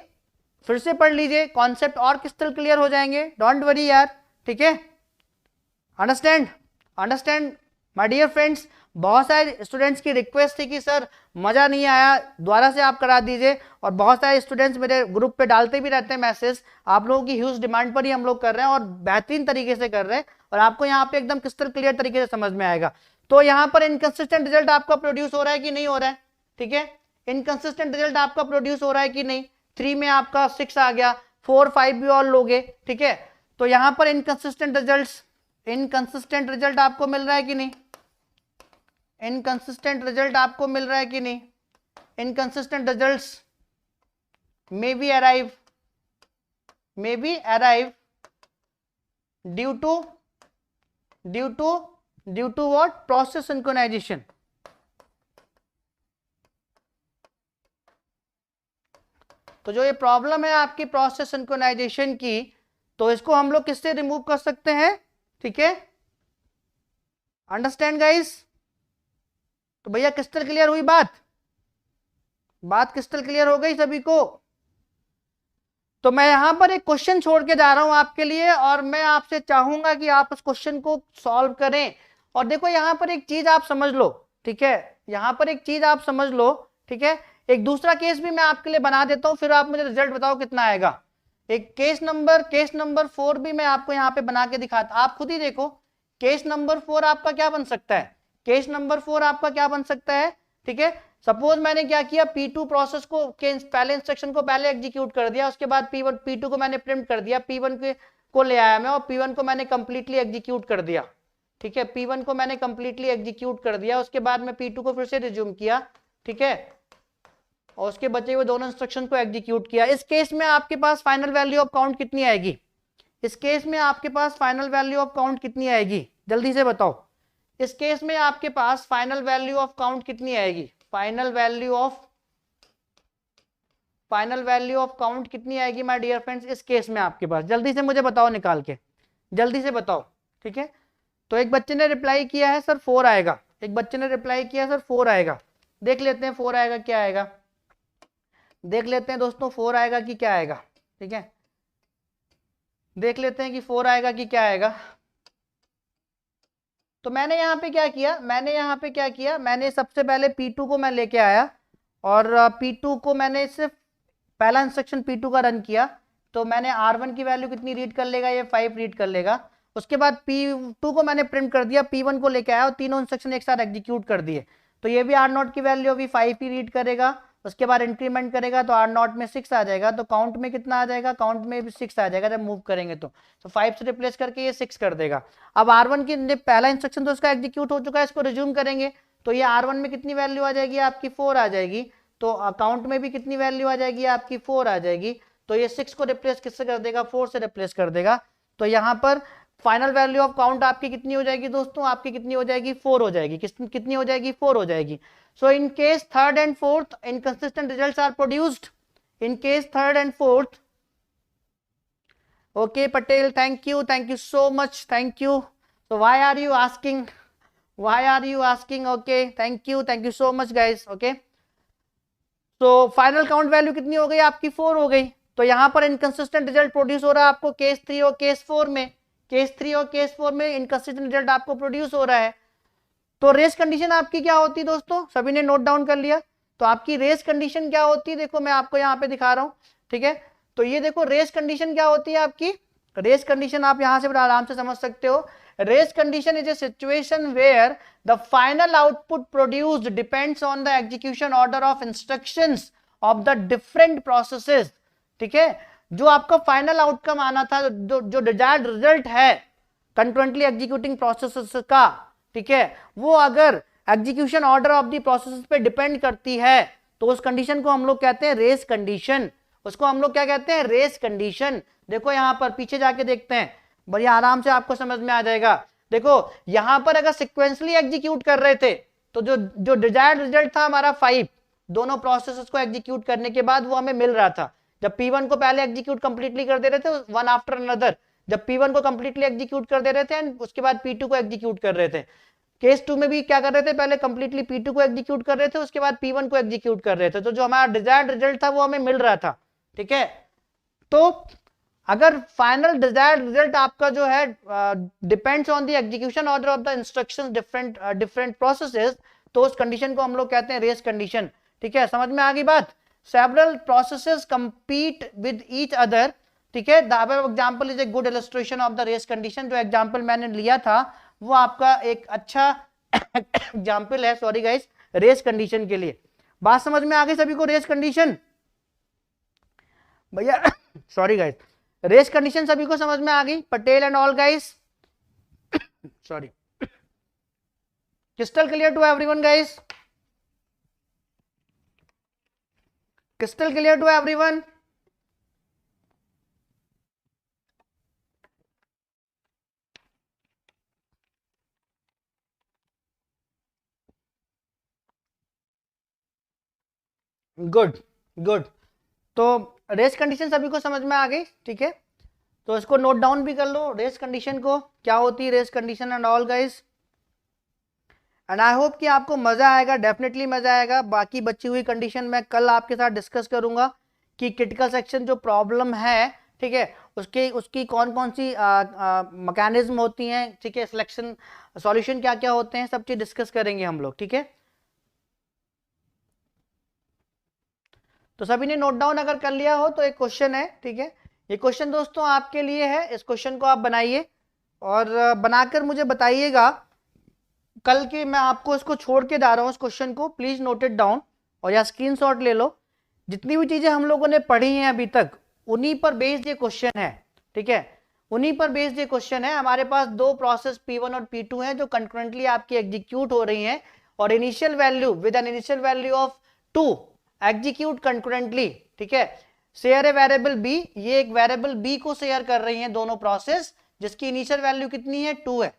फिर से पढ़ लीजिए, कॉन्सेप्ट और क्रिस्टल क्लियर हो जाएंगे, डोंट वरी यार, ठीक है। Understand, understand my dear friends, बहुत सारे स्टूडेंट्स की रिक्वेस्ट थी कि सर मजा नहीं आया, दोबारा से आप करा दीजिए, और बहुत सारे स्टूडेंट्स मेरे ग्रुप पे डालते भी रहते हैं मैसेज। आप लोगों की ह्यूज डिमांड पर ही हम लोग कर रहे हैं और बेहतरीन तरीके से कर रहे हैं, और आपको यहाँ पे एकदम क्रिस्टल क्लियर तरीके से समझ में आएगा। तो यहाँ पर इनकंसिस्टेंट रिजल्ट आपका प्रोड्यूस हो रहा है कि नहीं हो रहा है, ठीक है, इनकंसिस्टेंट रिजल्ट आपका प्रोड्यूस हो रहा है कि नहीं। 3 में आपका 6 आ गया, 4 5 भी और लोगे, ठीक है। तो यहाँ पर इनकंसिस्टेंट रिजल्ट आपको मिल रहा है कि नहीं, इनकंसिस्टेंट रिजल्ट आपको मिल रहा है कि नहीं। Inconsistent results may be arrive due to what, process synchronization। तो जो ये प्रॉब्लम है आपकी प्रोसेस सिंक्रोनाइजेशन की, तो इसको हम लोग किससे रिमूव कर सकते हैं, ठीक है, अंडरस्टैंड गाइस। तो भैया क्रिस्टल क्लियर हुई बात क्रिस्टल क्लियर हो गई सभी को। तो मैं यहां पर एक क्वेश्चन छोड़ के जा रहा हूं आपके लिए, और मैं आपसे चाहूंगा कि आप उस क्वेश्चन को सॉल्व करें। और देखो यहां पर एक चीज आप समझ लो, ठीक है, यहां पर एक चीज आप समझ लो, ठीक है। एक दूसरा केस भी मैं आपके लिए बना देता हूं, फिर आप मुझे रिजल्ट बताओ कितना आएगा। एक केस नंबर 4 भी मैं आपको यहाँ पे बना के दिखाता, आप खुद ही देखो। केस नंबर 4 आपका क्या बन सकता है, केस नंबर 4 आपका क्या बन सकता है, ठीक है। सपोज मैंने क्या किया, P2 प्रोसेस को पहले इंस्ट्रक्शन को पहले एग्जीक्यूट कर दिया, उसके बाद P2 को मैंने प्रिंट कर दिया, P1 को ले आया मैं, और P1 को मैंने कंप्लीटली एग्जीक्यूट कर दिया, ठीक है, P1 को मैंने कंप्लीटली एग्जीक्यूट कर दिया। उसके बाद मैं P2 को फिर से रिज्यूम किया, ठीक है, और उसके बचे हुए दोनों इंस्ट्रक्शन को एग्जीक्यूट किया। इस केस में आपके पास फाइनल वैल्यू ऑफ काउंट कितनी आएगी, इस केस में आपके पास फाइनल वैल्यू ऑफ काउंट कितनी आएगी, जल्दी से बताओ। इस केस में आपके पास फाइनल वैल्यू ऑफ काउंट कितनी आएगी, फाइनल वैल्यू ऑफ काउंट कितनी आएगी माय डियर फ्रेंड्स इस केस में आपके पास, जल्दी से मुझे बताओ, निकाल के जल्दी से बताओ, ठीक है। तो एक बच्चे ने रिप्लाई किया है सर 4 आएगा, एक बच्चे ने रिप्लाई किया सर 4 आएगा। देख लेते हैं 4 आएगा क्या आएगा, देख लेते हैं दोस्तों 4 आएगा कि क्या आएगा, ठीक है, देख लेते हैं कि 4 आएगा कि क्या आएगा। तो मैंने यहाँ पे क्या किया, मैंने सबसे पहले P2 को मैं लेके आया, और P2 को मैंने सिर्फ पहला इंस्ट्रक्शन P2 का रन किया। तो मैंने R1 की वैल्यू कितनी रीड कर लेगा, ये 5 रीड कर लेगा। उसके बाद P2 को मैंने प्रिंट कर दिया, P1 को लेके आया, और तीनों इंस्ट्रक्शन एक साथ एग्जीक्यूट कर दिए। तो ये भी R0 की वैल्यू अभी 5 ही रीड करेगा। उसके बाद इंक्रीमेंट करेगा तो R0 में 6 आ जाएगा, तो काउंट में कितना आ जाएगा, काउंट में भी 6 आ जाएगा जब मूव करेंगे तो 5 से रिप्लेस करके ये 6 कर देगा। अब R1 की पहला इंस्ट्रक्शन तो उसका एग्जीक्यूट हो चुका है, इसको रिज्यूम करेंगे, तो ये R1 में कितनी वैल्यू आ जाएगी आपकी 4 आ जाएगी, तो अकाउंट में भी कितनी वैल्यू आ जाएगी आपकी 4 आ जाएगी। तो ये 6 को रिप्लेस किससे कर देगा, 4 से रिप्लेस कर देगा। तो यहाँ पर फाइनल वैल्यू ऑफ काउंट आपकी कितनी हो जाएगी दोस्तों, आपकी कितनी हो जाएगी, 4 हो जाएगी। कितनी हो जाएगी, 4 हो जाएगी। So in case third and fourth inconsistent results are produced. In case third and fourth, okay Patel, thank you so much, thank you. So why are you asking? Okay, thank you so much guys. Okay. So final count value कितनी हो गई आपकी, 4 हो गई। तो यहाँ पर inconsistent result produce हो रहा है आपको केस 3 और केस 4 में, केस 3 और केस 4 में inconsistent result आपको प्रोड्यूस हो रहा है। तो रेस कंडीशन आपकी क्या होती है दोस्तों, सभी ने नोट डाउन कर लिया। तो आपकी रेस कंडीशन क्या होती है, देखो मैं आपको यहाँ पे दिखा रहा हूँ, ठीक है। तो ये देखो रेस कंडीशन क्या होती है आपकी, रेस कंडीशन आप यहाँ से बड़ा आराम से समझ सकते हो। Race condition is a situation where the final output produced depends on the execution order of instructions of the different processes, ठीक है। जो आपका फाइनल आउटकम आना था, जो डिजायर्ड रिजल्ट है कंकरेंटली एग्जीक्यूटिंग प्रोसेसेस का, ठीक है, वो अगर execution order of the process पे डिपेंड करती है तो उस कंडीशन को हम लोग कहते हैं रेस कंडीशन। उसको हम लोग क्या कहते हैं, रेस कंडीशन। देखो यहां पर पीछे जाके देखते हैं, बढ़िया आराम से आपको समझ में आ जाएगा। देखो यहां पर अगर सिक्वेंसली एग्जीक्यूट कर रहे थे तो जो डिजायर्ड रिजल्ट था हमारा 5, दोनों प्रोसेसेस को एग्जीक्यूट करने के बाद वो हमें मिल रहा था। जब P1 को पहले एग्जीक्यूट कंप्लीटली कर दे रहे थे वन आफ्टर अनदर, जब P1 को कंप्लीटली एग्जीक्यूट कर दे रहे थे एंड उसके बाद P2 को एग्जीक्यूट कर रहे थे। केस 2 में भी क्या कर रहे थे, पहले कंप्लीटली P2 को एग्जीक्यूट कर रहे थे, उसके बाद P1 को एग्जीक्यूट कर रहे थे। तो जो हमारा डिजायर्ड रिजल्ट था वो हमें मिल रहा था, ठीक है। तो अगर फाइनल डिजायर्ड रिजल्ट आपका जो है depends on the execution order of the instructions different processes, तो उस कंडीशन को हम लोग कहते हैं रेस कंडीशन। ठीक है, समझ में आ गई बात। Several processes compete with each other. ठीक है, the above example is a good illustration of the race condition. जो एग्जांपल मैंने लिया था वो आपका एक अच्छा एग्जांपल है, सॉरी गाइस, रेस कंडीशन के लिए। बात समझ में आ गई सभी को? रेस कंडीशन भैया सॉरी गाइस, रेस कंडीशन सभी को समझ में आ गई? Patel and all guys, sorry, crystal clear to everyone guys? Crystal clear to everyone? Good good. तो रेस कंडीशन सभी को समझ में आ गई? ठीक है, तो इसको नोट डाउन भी कर लो, रेस कंडीशन को क्या होती है, race condition and all guys. And I hope कि आपको मजा आएगा, डेफिनेटली मजा आएगा। बाकी बची हुई कंडीशन मैं कल आपके साथ डिस्कस करूंगा कि क्रिटिकल सेक्शन जो प्रॉब्लम है, ठीक है, उसकी कौन कौन सी मैकेनिज्म होती हैं, ठीक है, सिलेक्शन सॉल्यूशन क्या क्या होते हैं, सब चीज डिस्कस करेंगे हम लोग। ठीक है, तो सभी ने नोट डाउन अगर कर लिया हो तो एक क्वेश्चन है, ठीक है, ये क्वेश्चन दोस्तों आपके लिए है। इस क्वेश्चन को आप बनाइए और बनाकर मुझे बताइएगा। कल के मैं आपको इसको छोड़ के जा रहा हूं, इस क्वेश्चन को प्लीज नोट इट डाउन और या स्क्रीनशॉट ले लो। जितनी भी चीजें हम लोगों ने पढ़ी हैं अभी तक, उन्हीं पर बेस्ड ये क्वेश्चन है। ठीक है, उन्हीं पर बेस्ड ये क्वेश्चन है। हमारे पास दो प्रोसेस P1 और P2 हैं जो कंकरेंटली आपकी एग्जीक्यूट हो रही हैं और initial value with an initial value of 2 execute concurrently. ठीक है, शेयर ए वेरिएबल बी, ये एक वेरिएबल बी को शेयर कर रही हैं दोनों प्रोसेस, जिसकी इनिशियल वैल्यू कितनी है, 2 है।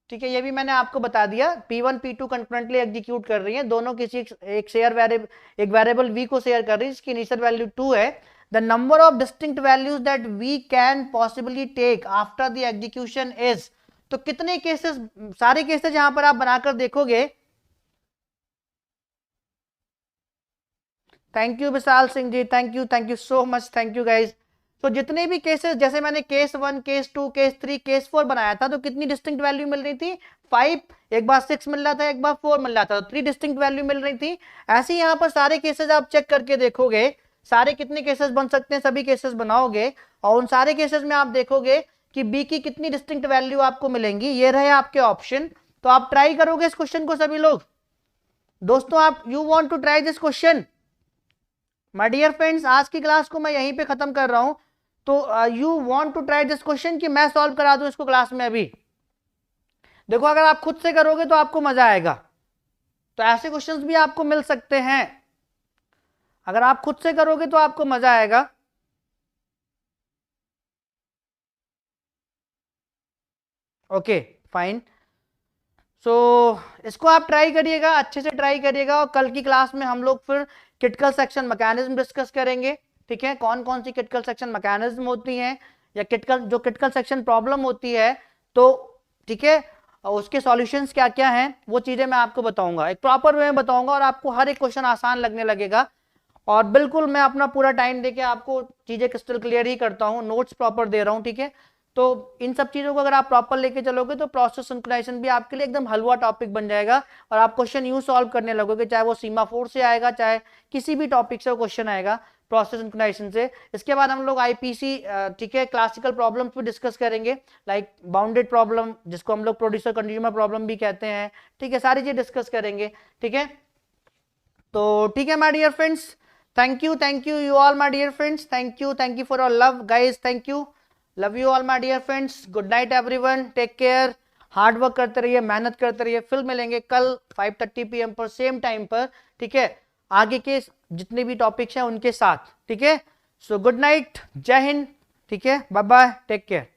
ठीक है, ये भी मैंने आपको बता दिया। P1 P2 कंकरेंटली एग्जीक्यूट कर रही हैं, दोनों किसी एक शेयर वेरिएबल, एक वेरिएबल v को शेयर कर रही है जिसकी इनिशियल वैल्यू 2 है। The number of distinct values that we can possibly take after the execution is. तो कितने केसेस, सारे केसेस यहां पर आप बनाकर देखोगे। Thank you Vishal Singh ji, thank you so much, thank you guys. तो जितने भी केसेस, जैसे मैंने केस 1, केस 2, केस 3, केस 4 बनाया था, तो कितनी डिस्टिंक्ट वैल्यू मिल रही थी, 5, एक बार 6 मिल रहा था, एक बार 4 मिल रहा था, तो 3 डिस्टिंक्ट वैल्यू मिल रही थी। ऐसे ही यहाँ पर सारे केसेस आप चेक करके देखोगे, सारे कितने केसेस बन सकते हैं, सभी केसेस बनाओगे और उन सारे केसेस में आप देखोगे कि बी की कितनी डिस्टिंक्ट वैल्यू आपको मिलेंगी। ये रहे आपके ऑप्शन। तो आप ट्राई करोगे इस क्वेश्चन को सभी लोग? दोस्तों आप you want to try this question? My dear friends, आज की क्लास को मैं यहीं पे खत्म कर रहा हूं। तो you want to try this question कि मैं सॉल्व करा दूं इसको क्लास में? अभी देखो, अगर आप खुद से करोगे तो आपको मजा आएगा। तो ऐसे क्वेश्चंस भी आपको मिल सकते हैं, अगर आप खुद से करोगे तो आपको मजा आएगा। ओके फाइन, सो इसको आप ट्राई करिएगा, अच्छे से ट्राई करिएगा और कल की क्लास में हम लोग फिर क्रिटिकल सेक्शन मैकेनिज्म डिस्कस करेंगे। ठीक है, कौन कौन सी क्रिटिकल सेक्शन मैकेनिज्म होती हैं या क्रिटिकल सेक्शन प्रॉब्लम होती है, तो ठीक है, उसके सॉल्यूशंस क्या क्या हैं वो चीजें मैं आपको बताऊंगा, एक प्रॉपर वे में बताऊंगा और आपको हर एक क्वेश्चन आसान लगने लगेगा। और बिल्कुल मैं अपना पूरा टाइम देके आपको चीजें क्रिस्टल क्लियर ही करता हूँ, नोट्स प्रॉपर दे रहा हूँ। ठीक है, तो इन सब चीजों को अगर आप प्रॉपर लेके चलोगे तो प्रोसेस सिंक्रोनाइजेशन भी आपके लिए एकदम हलवा टॉपिक बन जाएगा और आप क्वेश्चन यूं सॉल्व करने लगोगे, चाहे वो सीमाफोर से आएगा, चाहे किसी भी टॉपिक से क्वेश्चन आएगा प्रोसेस सिंक्रोनाइजेशन से। इसके बाद हम लोग आईपीसी, ठीक है, क्लासिकल प्रॉब्लम्स भी डिस्कस करेंगे, लाइक बाउंडेड प्रॉब्लम जिसको हम लोग प्रोड्यूसर कंज्यूमर प्रॉब्लम भी कहते हैं। ठीक है, सारी चीज डिस्कस करेंगे। ठीक है, तो ठीक है my dear friends, thank you you all my dear friends, thank you for your love guys, thank you, love you all my dear friends, good night everyone, take care, hard work करते रहिए, मेहनत करते रहिए। फिर मिलेंगे कल 5:30 PM पर same time पर। ठीक है, आगे के जितने भी टॉपिक्स हैं उनके साथ। ठीक है, सो गुड नाइट, जय हिंद। ठीक है, बाय बाय, टेक केयर।